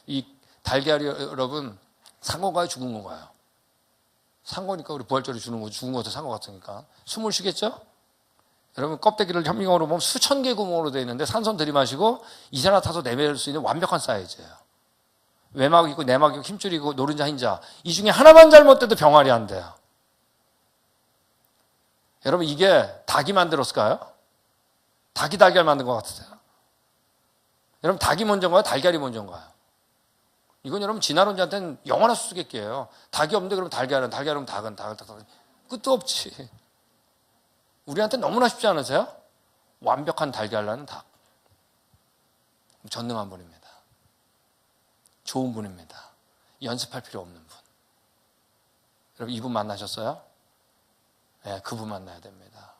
이 달걀이 여러분 산 건가요? 죽은 건가요? 산 거니까 우리 부활절에 주는 거, 죽은 것도 산 거 같으니까. 숨을 쉬겠죠? 여러분, 껍데기를 현미경으로 보면 수천 개 구멍으로 되어 있는데 산손 들이마시고 이산화탄소 내뱉을 수 있는 완벽한 사이즈예요. 외막 있고 내막 있고 힘줄이 있고 노른자 흰자. 이 중에 하나만 잘못돼도 병아리 안 돼요. 여러분, 이게 닭이 만들었을까요? 닭이 달걀 만든 것 같으세요? 여러분, 닭이 먼저인가요? 달걀이 먼저인가요? 이건 여러분 진화론자한테는 영원한 수수께끼예요. 닭이 없는데 그러면 달걀은 닭은 끝도 없지. 우리한테 너무나 쉽지 않으세요? 완벽한 달걀 낳는 닭. 전능한 분입니다. 좋은 분입니다. 연습할 필요 없는 분. 여러분, 이분 만나셨어요? 네, 그분 만나야 됩니다.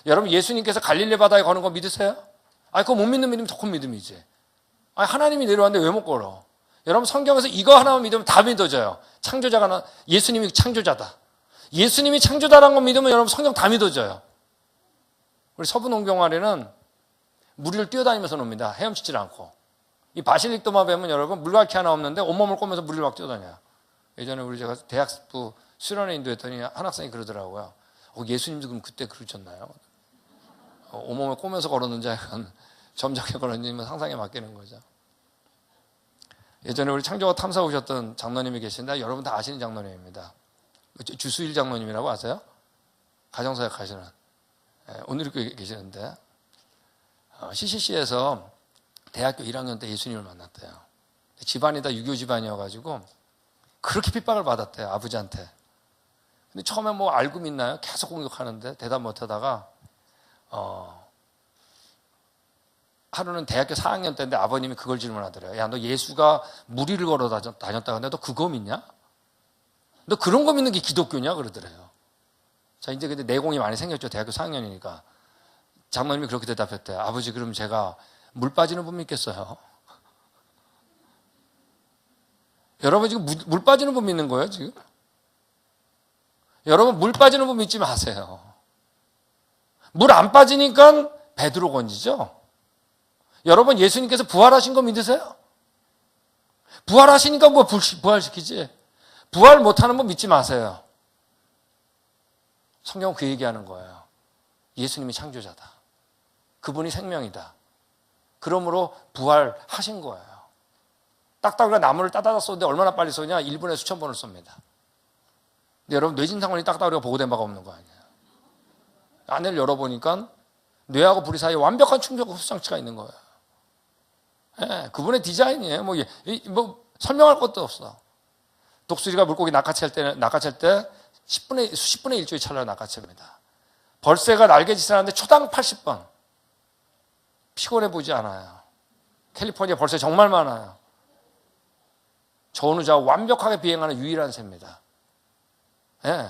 여러분, 예수님께서 갈릴리 바다에 거는 거 믿으세요? 아니, 그거 못 믿는 믿음이 더 큰 믿음이지. 아니, 하나님이 내려왔는데 왜 못 걸어? 여러분, 성경에서 이거 하나만 믿으면 다 믿어져요. 창조자가 예수님이 창조자다. 예수님이 창조자라는 거 믿으면 여러분 성경 다 믿어져요. 우리 서부농경아리는 무리를 뛰어다니면서 놉니다. 헤엄치질 않고. 이 바실릭도마 뱀은 여러분 물갈퀴 하나 없는데 온몸을 꼬면서 무리를 막 뛰어다녀요. 예전에 제가 대학부 수련회 인도했더니 한 학생이 그러더라고요. 예수님도 그럼 그때 그러셨나요? 온몸을 꼬면서 걸었는지 약간 점잖게 걸었는지 상상에 맡기는 거죠. 예전에 우리 창조가 탐사 오셨던 장로님이 계신데 여러분 다 아시는 장로님입니다. 주수일 장로님이라고 아세요? 가정사역 하시는. 오늘 이렇게 계시는데 CCC에서 대학교 1학년 때 예수님을 만났대요. 집안이 다 유교 집안이어가지고 그렇게 핍박을 받았대요. 아버지한테. 근데 처음에 뭐 알고 믿나요? 계속 공격하는데 대답 못하다가 하루는 대학교 4학년 때인데 아버님이 그걸 질문하더래요. 야, 너 예수가 무리를 걸어 다녔다는데 너 그거 믿냐? 너 그런 거 믿는 게 기독교냐? 그러더래요. 자, 이제 근데 내공이 많이 생겼죠. 대학교 4학년이니까. 장로님이 그렇게 대답했대요. 아버지, 그럼 제가 물 빠지는 분 믿겠어요? 여러분, 지금 물 빠지는 분 믿는 거예요, 지금? 여러분, 물 빠지는 분 믿지 마세요. 물 안 빠지니까 베드로 건지죠? 여러분, 예수님께서 부활하신 거 믿으세요? 부활하시니까 뭐 부활시키지? 부활 못하는 분 믿지 마세요. 성경은 그 얘기하는 거예요. 예수님이 창조자다. 그분이 생명이다. 그러므로 부활하신 거예요. 딱딱이가 나무를 따다닥 쏘는데 얼마나 빨리 쏘냐? 1분에 수천 번을 쏩니다. 근데 여러분, 뇌진상원이 딱딱이가 보고된 바가 없는 거 아니에요. 안을 열어보니까 뇌하고 부리 사이에 완벽한 충격 흡수 장치가 있는 거예요. 예, 그분의 디자인이에요. 뭐 설명할 것도 없어. 독수리가 물고기 낚아챌 때 수십 분의 1초의 찰나를 낚아챕니다. 벌새가 날개짓을 하는데 초당 80번. 피곤해 보이지 않아요. 캘리포니아 벌새 정말 많아요. 전우좌우 완벽하게 비행하는 유일한 새입니다. 예,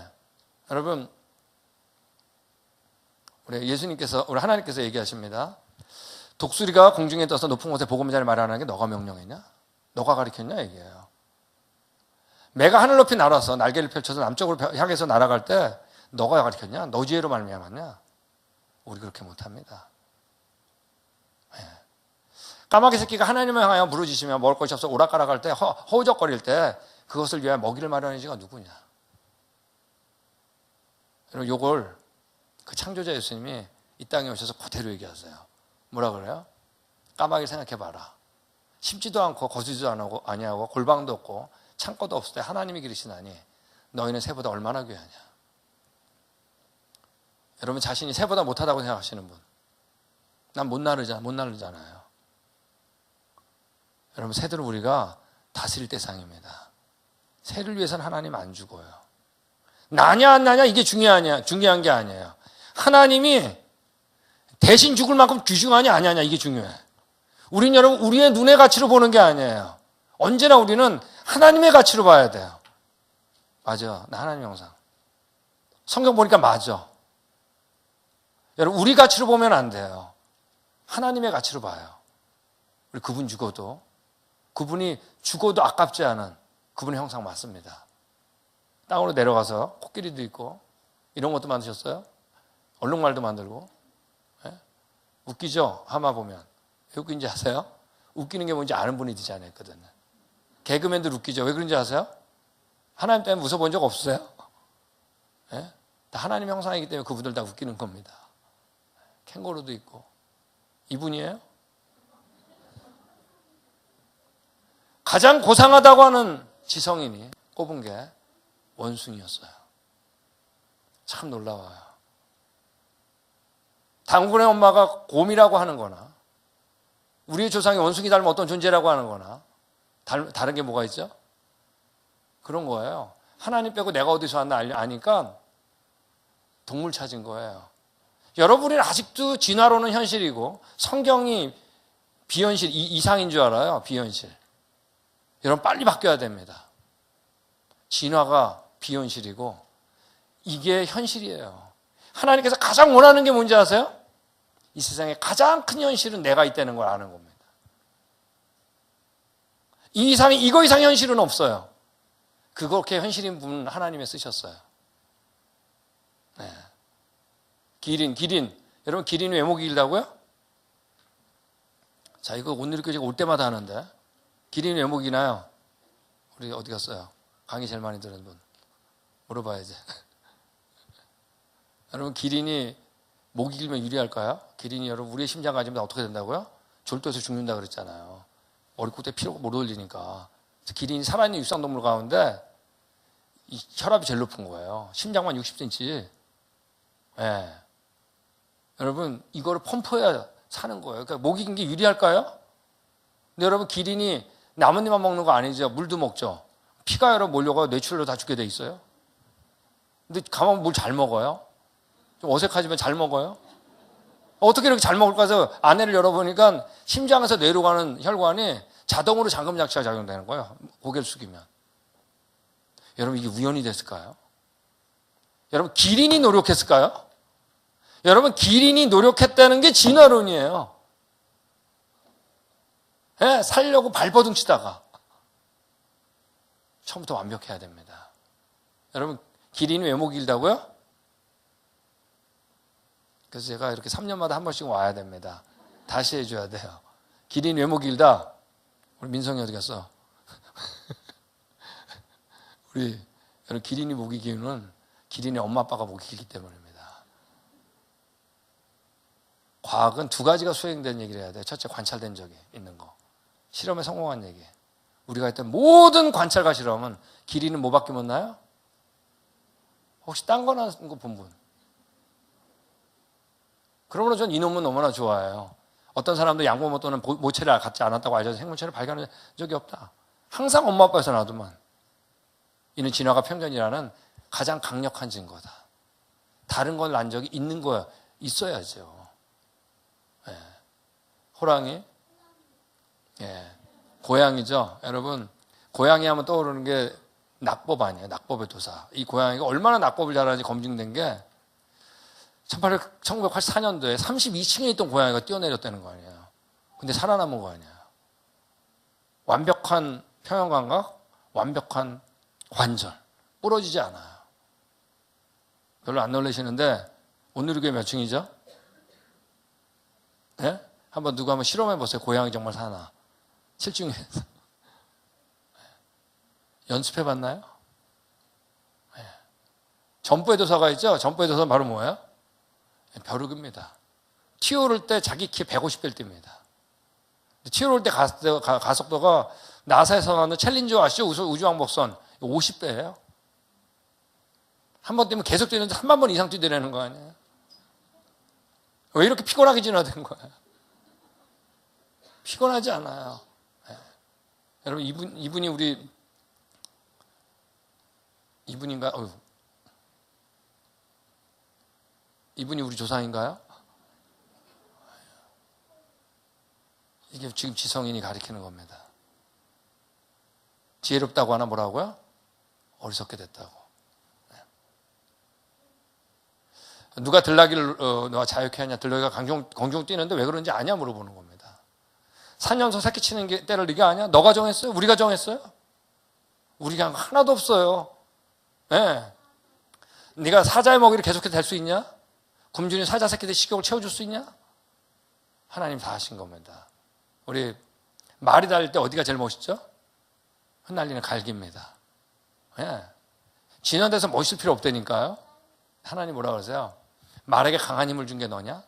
여러분, 우리 하나님께서 얘기하십니다. 독수리가 공중에 떠서 높은 곳에 보금자리를 마련하는 게 너가 명령했냐? 너가 가르쳤냐? 얘기해요. 매가 하늘 높이 날아서 날개를 펼쳐서 남쪽으로 향해서 날아갈 때 너가 가르쳤냐? 너 지혜로 말미암았냐? 우리 그렇게 못합니다. 예. 까마귀 새끼가 하나님을 향하여 부르짖으며 먹을 것이 없어 오락가락할 때 허우적거릴 때 그것을 위하여 먹이를 마련한 지가 누구냐? 여러분, 요걸 그 창조자 예수님이 이 땅에 오셔서 그대로 얘기하세요. 뭐라 그래요? 까마귀를 생각해봐라. 심지도 않고 거두지도 아니하고 골방도 없고 창고도 없을 때 하나님이 기르시나니 너희는 새보다 얼마나 귀하냐. 여러분, 자신이 새보다 못하다고 생각하시는 분, 난 못 나르잖아요. 여러분, 새들은 우리가 다스릴 대상입니다. 새를 위해서는 하나님 안 죽어요. 나냐 안 나냐 이게 중요한 게 아니에요. 하나님이 대신 죽을 만큼 귀중하냐 아니냐 이게 중요해. 우린 여러분 우리의 눈의 가치로 보는 게 아니에요. 언제나 우리는 하나님의 가치로 봐야 돼요. 맞아, 나 하나님 형상. 성경 보니까 맞아. 여러분, 우리 가치로 보면 안 돼요. 하나님의 가치로 봐요. 우리 그분이 죽어도 아깝지 않은 그분의 형상 맞습니다. 땅으로 내려가서 코끼리도 있고 이런 것도 만드셨어요. 얼룩말도 만들고. 예? 웃기죠? 하마 보면. 왜 웃긴지 아세요? 웃기는 게 뭔지 아는 분이 디자인했거든요. 개그맨들 웃기죠? 왜 그런지 아세요? 하나님 때문에 웃어본 적 없으세요? 예? 다 하나님 형상이기 때문에 그분들 다 웃기는 겁니다. 캥거루도 있고. 이분이에요? 가장 고상하다고 하는 지성인이 꼽은 게 원숭이였어요. 참 놀라워요. 당군의 엄마가 곰이라고 하는 거나 우리의 조상이 원숭이 닮은 어떤 존재라고 하는 거나 다른 게 뭐가 있죠? 그런 거예요. 하나님 빼고 내가 어디서 왔나 아니까 동물 찾은 거예요. 여러분이 아직도 진화론은 현실이고 성경이 비현실, 이상인 줄 알아요. 비현실. 여러분 빨리 바뀌어야 됩니다. 진화가 비현실이고 이게 현실이에요. 하나님께서 가장 원하는 게 뭔지 아세요? 이 세상에 가장 큰 현실은 내가 있다는 걸 아는 겁니다. 이거 이상 현실은 없어요. 그렇게 현실인 분 하나님이 쓰셨어요. 네. 기린. 여러분, 기린이 외모가 길다고요? 자, 이거 오늘교제 올 때마다 하는데. 기린이 외모가 기나요? 우리 어디 갔어요? 강의 제일 많이 들은 분. 물어봐야지. 여러분, 기린이 목이 길면 유리할까요? 기린이 여러분, 우리의 심장 가지면 어떻게 된다고요? 졸도해서 죽는다 그랬잖아요. 머리끝에 피로가 못 올리니까. 기린이 살아있는 육상동물 가운데 이 혈압이 제일 높은 거예요. 심장만 60cm. 예. 여러분, 이거를 펌프해야 사는 거예요. 그러니까 목이 긴 게 유리할까요? 근데 여러분, 기린이 나뭇잎만 먹는 거 아니죠. 물도 먹죠. 피가 여러 몰려가 뇌출혈로 다 죽게 돼 있어요. 근데 가만 물 잘 먹어요. 좀 어색하지만 잘 먹어요. 어떻게 이렇게 잘 먹을까 해서 안에를 열어보니까 심장에서 뇌로 가는 혈관이 자동으로 잠금 장치가 작용되는 거예요. 고개를 숙이면. 여러분, 이게 우연이 됐을까요? 여러분, 기린이 노력했을까요? 여러분, 기린이 노력했다는 게 진화론이에요. 예, 살려고 발버둥 치다가 처음부터 완벽해야 됩니다. 여러분, 기린이 외모가 길다고요? 그래서 제가 이렇게 3년마다 한 번씩 와야 됩니다. 다시 해줘야 돼요. 기린이 외모가 길다. 우리 민성이 어디 갔어? 우리 여러분, 기린이 목이 기는 기린의 엄마 아빠가 목이 길기 때문입니다. 과학은 두 가지가 수행된 얘기를 해야 돼요. 첫째, 관찰된 적이 있는 거. 실험에 성공한 얘기. 우리가 했던 모든 관찰과 실험은 길이는 뭐밖에 못 나요? 혹시 딴 거 나는 거 본 분? 그러므로 전 이놈은 너무나 좋아해요. 어떤 사람도 양모모 또는 모체를 갖지 않았다고 알려서 생물체를 발견한 적이 없다. 항상 엄마 아빠에서 놔두면 이는 진화가 편견이라는 가장 강력한 증거다. 다른 걸 난 적이 있는 거야. 있어야죠. 예. 호랑이? 예. 고양이죠. 여러분, 고양이 하면 떠오르는 게 낙법 아니에요. 낙법의 도사. 이 고양이가 얼마나 낙법을 잘하는지 검증된 게 1984년도에 32층에 있던 고양이가 뛰어내렸다는 거 아니에요. 근데 살아남은 거 아니에요. 완벽한 평형감각, 완벽한 관절. 부러지지 않아요. 별로 안 놀라시는데 오늘 이게 몇 층이죠? 예? 한번 누구 한번 실험해 보세요. 고양이 정말 사나. 7층에서. 연습해 봤나요? 예. 점프의 도사가 있죠? 점프의 도사는 바로 뭐예요? 벼룩입니다. 튀어오를 때 자기 키 150될 때입니다. 튀어오를 때 가속도가 나사에서 나오는 챌린저 아시죠? 우주왕복선 50배예요. 한 번 뛰면 계속 뛰는데 3만 번 이상 뛰더라는 거 아니에요? 왜 이렇게 피곤하게 진화된 거예요? 피곤하지 않아요. 네. 여러분 이분이 우리 이분인가? 이분이 우리 조상인가요? 이게 지금 지성인이 가리키는 겁니다. 지혜롭다고 하나 뭐라고요? 어리석게 됐다고. 누가 들나귀를 너가 자유케 하냐? 들나귀가 공중 뛰는데 왜 그런지 아냐? 물어보는 겁니다. 4년서 새끼 치는 게 때를 네가 아냐? 너가 정했어요? 우리가 정했어요? 우리가 하나도 없어요. 네. 네가 사자의 먹이를 계속해서 될 수 있냐? 굶주린 사자 새끼들 식욕을 채워줄 수 있냐? 하나님 다 하신 겁니다. 우리 말이 달릴 때 어디가 제일 멋있죠? 흩날리는 갈기입니다. 네. 진화돼서 멋있을 필요 없다니까요. 하나님 뭐라 그러세요? 말에게 강한 힘을 준 게 너냐?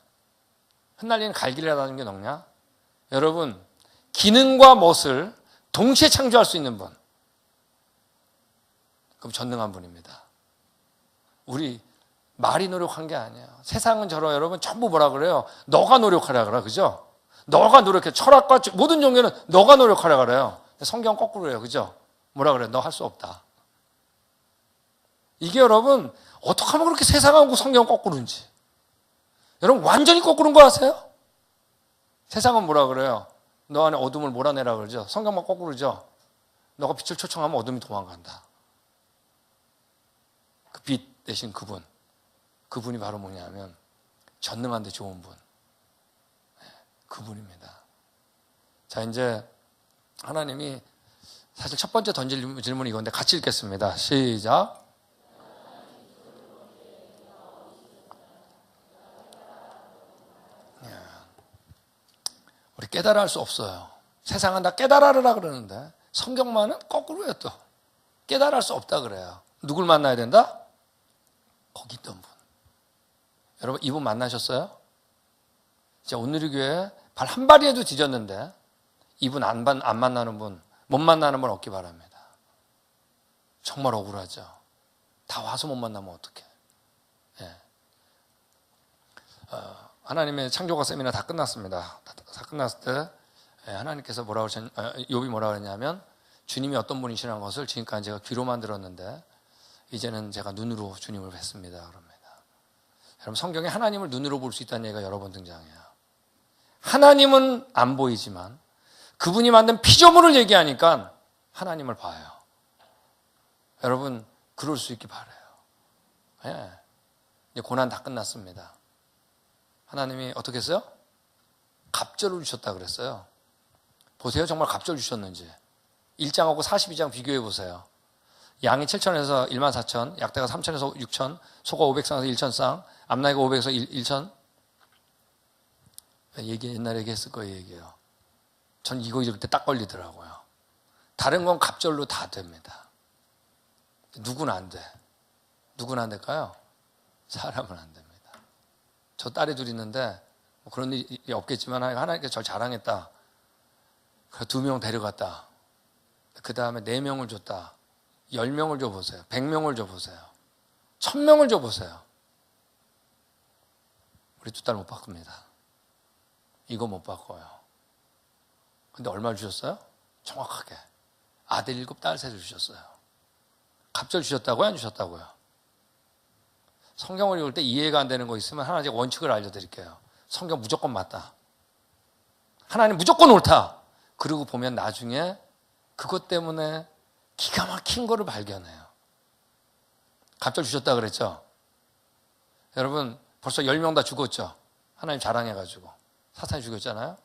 흩날리는 갈기를 하다는 게 너냐? 여러분, 기능과 멋을 동시에 창조할 수 있는 분. 그럼 전능한 분입니다. 우리 말이 노력한 게 아니에요. 세상은 여러분 전부 뭐라 그래요? 너가 노력하라 그래, 그죠? 너가 노력해. 철학과 모든 종교는 너가 노력하라 그래요. 성경 거꾸로 해요, 그죠? 뭐라 그래요? 너 할 수 없다. 이게 여러분 어떻게 하면 그렇게 세상하고 성경 거꾸로인지. 여러분 완전히 거꾸로인 거 아세요? 세상은 뭐라 그래요? 너 안에 어둠을 몰아내라 그러죠. 성경만 거꾸로죠. 너가 빛을 초청하면 어둠이 도망간다. 그 빛 대신 그분이 바로 뭐냐면 전능한데 좋은 분. 그분입니다. 자, 이제 하나님이 사실 첫 번째 던질 질문이 이건데 같이 읽겠습니다. 시작. 우리 깨달아 할 수 없어요. 세상은 다 깨달아라 그러는데 성경만은 거꾸로예요 또. 깨달아 할 수 없다 그래요. 누굴 만나야 된다? 거기 있던 분. 여러분 이분 만나셨어요? 진짜 오늘의 교회 발 한 발이라도 뒤졌는데 이분 안 만나는 분, 못 만나는 분 없기 바랍니다. 정말 억울하죠. 다 와서 못 만나면 어떡해. 예. 하나님의 창조가 세미나 다 끝났습니다. 다 끝났을 때 하나님께서 욥이 뭐라 그랬냐면 주님이 어떤 분이시라는 것을 지금까지 제가 귀로만 들었는데 이제는 제가 눈으로 주님을 뵀습니다. 그럽니다. 여러분 성경에 하나님을 눈으로 볼 수 있다는 얘기가 여러 번 등장해요. 하나님은 안 보이지만 그분이 만든 피조물을 얘기하니까 하나님을 봐요. 여러분 그럴 수 있기 바라요. 예. 이제 고난 다 끝났습니다. 하나님이 어떻게 했어요? 갑절을 주셨다 그랬어요. 보세요. 정말 갑절 주셨는지. 1장하고 42장 비교해 보세요. 양이 7천에서 1만 4천, 약대가 3천에서 6천, 소가 500쌍에서 1천 쌍, 암나이가 500에서 1천. 옛날에 얘기했을 거예요, 얘기예요. 전 이거 이럴 때 딱 걸리더라고요. 다른 건 갑절로 다 됩니다. 누구는 안 돼. 누구는 안 될까요? 사람은 안 됩니다. 저 딸이 둘 있는데 뭐 그런 일이 없겠지만 하나님께서 저를 자랑했다. 그래서 2명 데려갔다. 그 다음에 4명을 줬다. 10명을 줘보세요. 100명을 줘보세요. 1000명을 줘보세요. 우리 2딸 못 바꿉니다. 이거 못 바꿔요. 근데 얼마를 주셨어요? 정확하게. 아들 7, 딸 3을 주셨어요. 갑절 주셨다고요? 안 주셨다고요? 성경을 읽을 때 이해가 안 되는 거 있으면 하나씩 원칙을 알려드릴게요. 성경 무조건 맞다. 하나님 무조건 옳다. 그러고 보면 나중에 그것 때문에 기가 막힌 거를 발견해요. 갑절 주셨다 그랬죠? 여러분 벌써 10명 다 죽었죠? 하나님 자랑해가지고. 사탄이 죽였잖아요?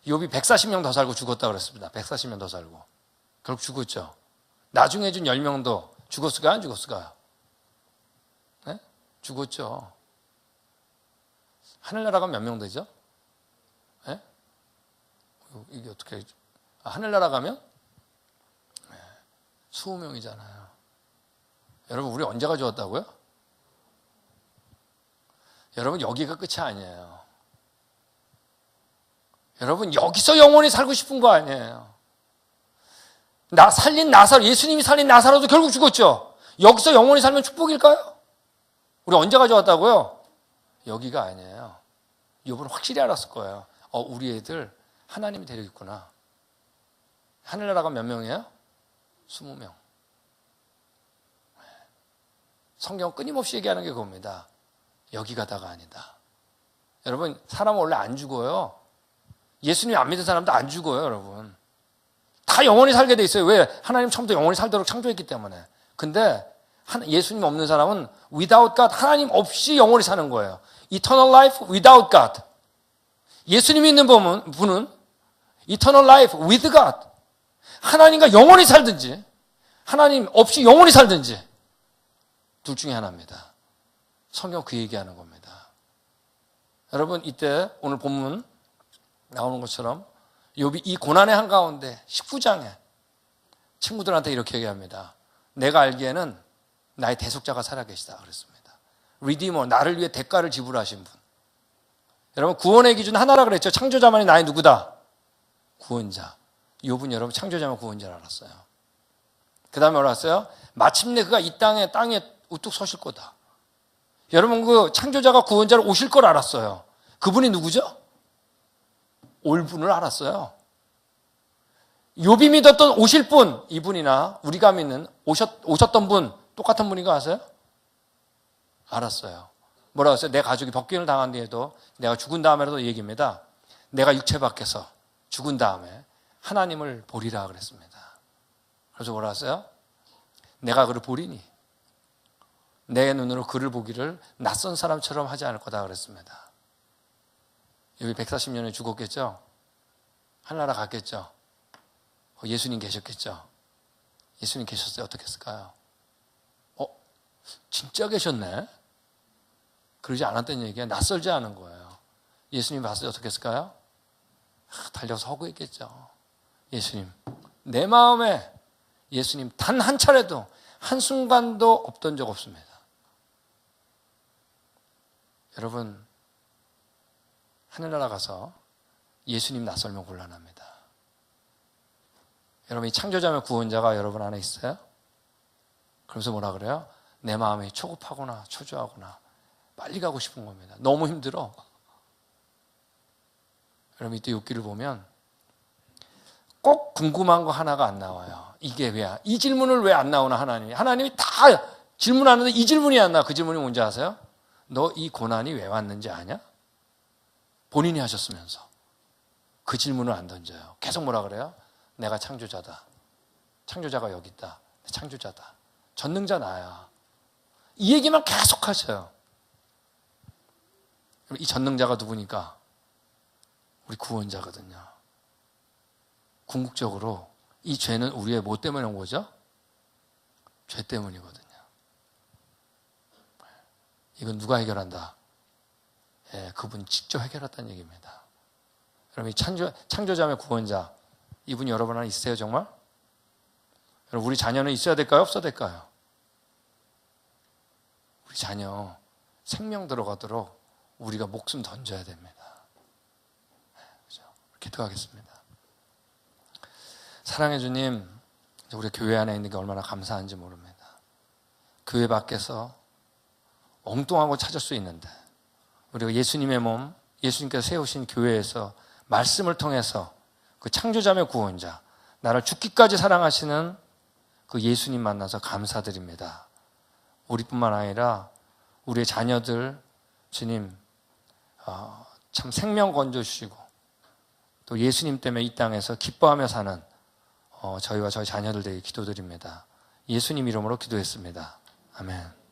욥이 140명 더 살고 죽었다 그랬습니다. 140명 더 살고. 결국 죽었죠? 나중에 준 10명도 죽었을까요? 안 죽었을까요? 네? 죽었죠. 하늘나라가 몇 명 되죠? 네? 이게 어떻게, 하늘나라 가면? 네. 20명이잖아요. 여러분, 우리 언제가 좋았다고요? 여러분, 여기가 끝이 아니에요. 여러분, 여기서 영원히 살고 싶은 거 아니에요. 예수님이 살린 나사로도 결국 죽었죠. 여기서 영원히 살면 축복일까요? 우리 언제 가져왔다고요? 여기가 아니에요. 욥은 확실히 알았을 거예요. 우리 애들 하나님이 데려있구나. 하늘나라가 몇 명이에요? 20명. 성경 끊임없이 얘기하는 게 그겁니다. 여기 가다가 아니다. 여러분, 사람은 원래 안 죽어요. 예수님 안 믿는 사람도 안 죽어요, 여러분. 다 영원히 살게 돼 있어요. 왜? 하나님 처음부터 영원히 살도록 창조했기 때문에. 근데 예수님 없는 사람은 without God, 하나님 없이 영원히 사는 거예요. Eternal life without God. 예수님이 있는 분은 Eternal life with God. 하나님과 영원히 살든지 하나님 없이 영원히 살든지 둘 중에 하나입니다. 성경 그 얘기하는 겁니다. 여러분, 이때 오늘 본문 나오는 것처럼 욥이 이 고난의 한가운데 19장에 친구들한테 이렇게 얘기합니다. 내가 알기에는 나의 대속자가 살아계시다 그랬습니다. 리디머, 나를 위해 대가를 지불하신 분. 여러분, 구원의 기준 하나라 그랬죠. 창조자만이 나의 누구다? 구원자. 욥은 여러분 창조자만 구원자를 알았어요. 그 다음에 뭐라 했어요? 마침내 그가 이 땅에 우뚝 서실 거다. 여러분, 그 창조자가 구원자로 오실 걸 알았어요. 그분이 누구죠? 올 분을 알았어요. 욥이 믿었던 오실 분, 이분이나 우리가 믿는 오셨던 분 똑같은 분인 거 아세요? 알았어요. 뭐라고 했어요? 내 가족이 법균을 당한 뒤에도 내가 죽은 다음에라도 얘기입니다. 내가 육체 밖에서 죽은 다음에 하나님을 보리라 그랬습니다. 그래서 뭐라 했어요? 내가 그를 보리니 내 눈으로 그를 보기를 낯선 사람처럼 하지 않을 거다 그랬습니다. 욥이 140년에 죽었겠죠? 하늘나라 갔겠죠? 예수님 계셨겠죠? 예수님 계셨어요? 어떻게 했을까요? 진짜 계셨네? 그러지 않았다는 얘기가 낯설지 않은 거예요. 예수님 봤을 때 어떻게 했을까요? 달려서 허구했겠죠. 예수님, 내 마음에 예수님 단 한 차례도 한순간도 없던 적 없습니다. 여러분, 하늘나라 가서 예수님 낯설면 곤란합니다. 여러분, 이 창조자며 구원자가 여러분 안에 있어요? 그러면서 뭐라 그래요? 내 마음이 초급하거나 초조하거나 빨리 가고 싶은 겁니다. 너무 힘들어. 여러분, 이때 욥기를 보면 꼭 궁금한 거 하나가 안 나와요. 이게 왜야? 이 질문을 왜 안 나오나 하나님이. 하나님이 다 질문하는데 이 질문이 안 나와. 그 질문이 뭔지 아세요? 너 이 고난이 왜 왔는지 아냐? 본인이 하셨으면서. 그 질문을 안 던져요. 계속 뭐라 그래요? 내가 창조자다. 창조자가 여기 있다. 창조자다. 전능자 나야. 이 얘기만 계속 하셔요. 이 전능자가 누구니까? 우리 구원자거든요. 궁극적으로 이 죄는 우리의 뭐 때문에 온 거죠? 죄 때문이거든요. 이건 누가 해결한다? 그분 직접 해결했다는 얘기입니다. 여러분, 이 창조자의 구원자, 이분이 여러분 안에 있어요, 정말? 여러분, 우리 자녀는 있어야 될까요? 없어야 될까요? 우리 자녀 생명 들어가도록 우리가 목숨 던져야 됩니다. 그렇죠? 기도하겠습니다. 사랑해 주님, 우리 교회 안에 있는 게 얼마나 감사한지 모릅니다. 교회 밖에서 엉뚱하고 찾을 수 있는데 우리가 예수님의 몸, 예수님께서 세우신 교회에서 말씀을 통해서 그 창조자의 구원자, 나를 죽기까지 사랑하시는 그 예수님 만나서 감사드립니다. 우리뿐만 아니라 우리의 자녀들, 주님 참 생명 건져주시고 또 예수님 때문에 이 땅에서 기뻐하며 사는 저희와 저희 자녀들 되게 기도드립니다. 예수님 이름으로 기도했습니다. 아멘.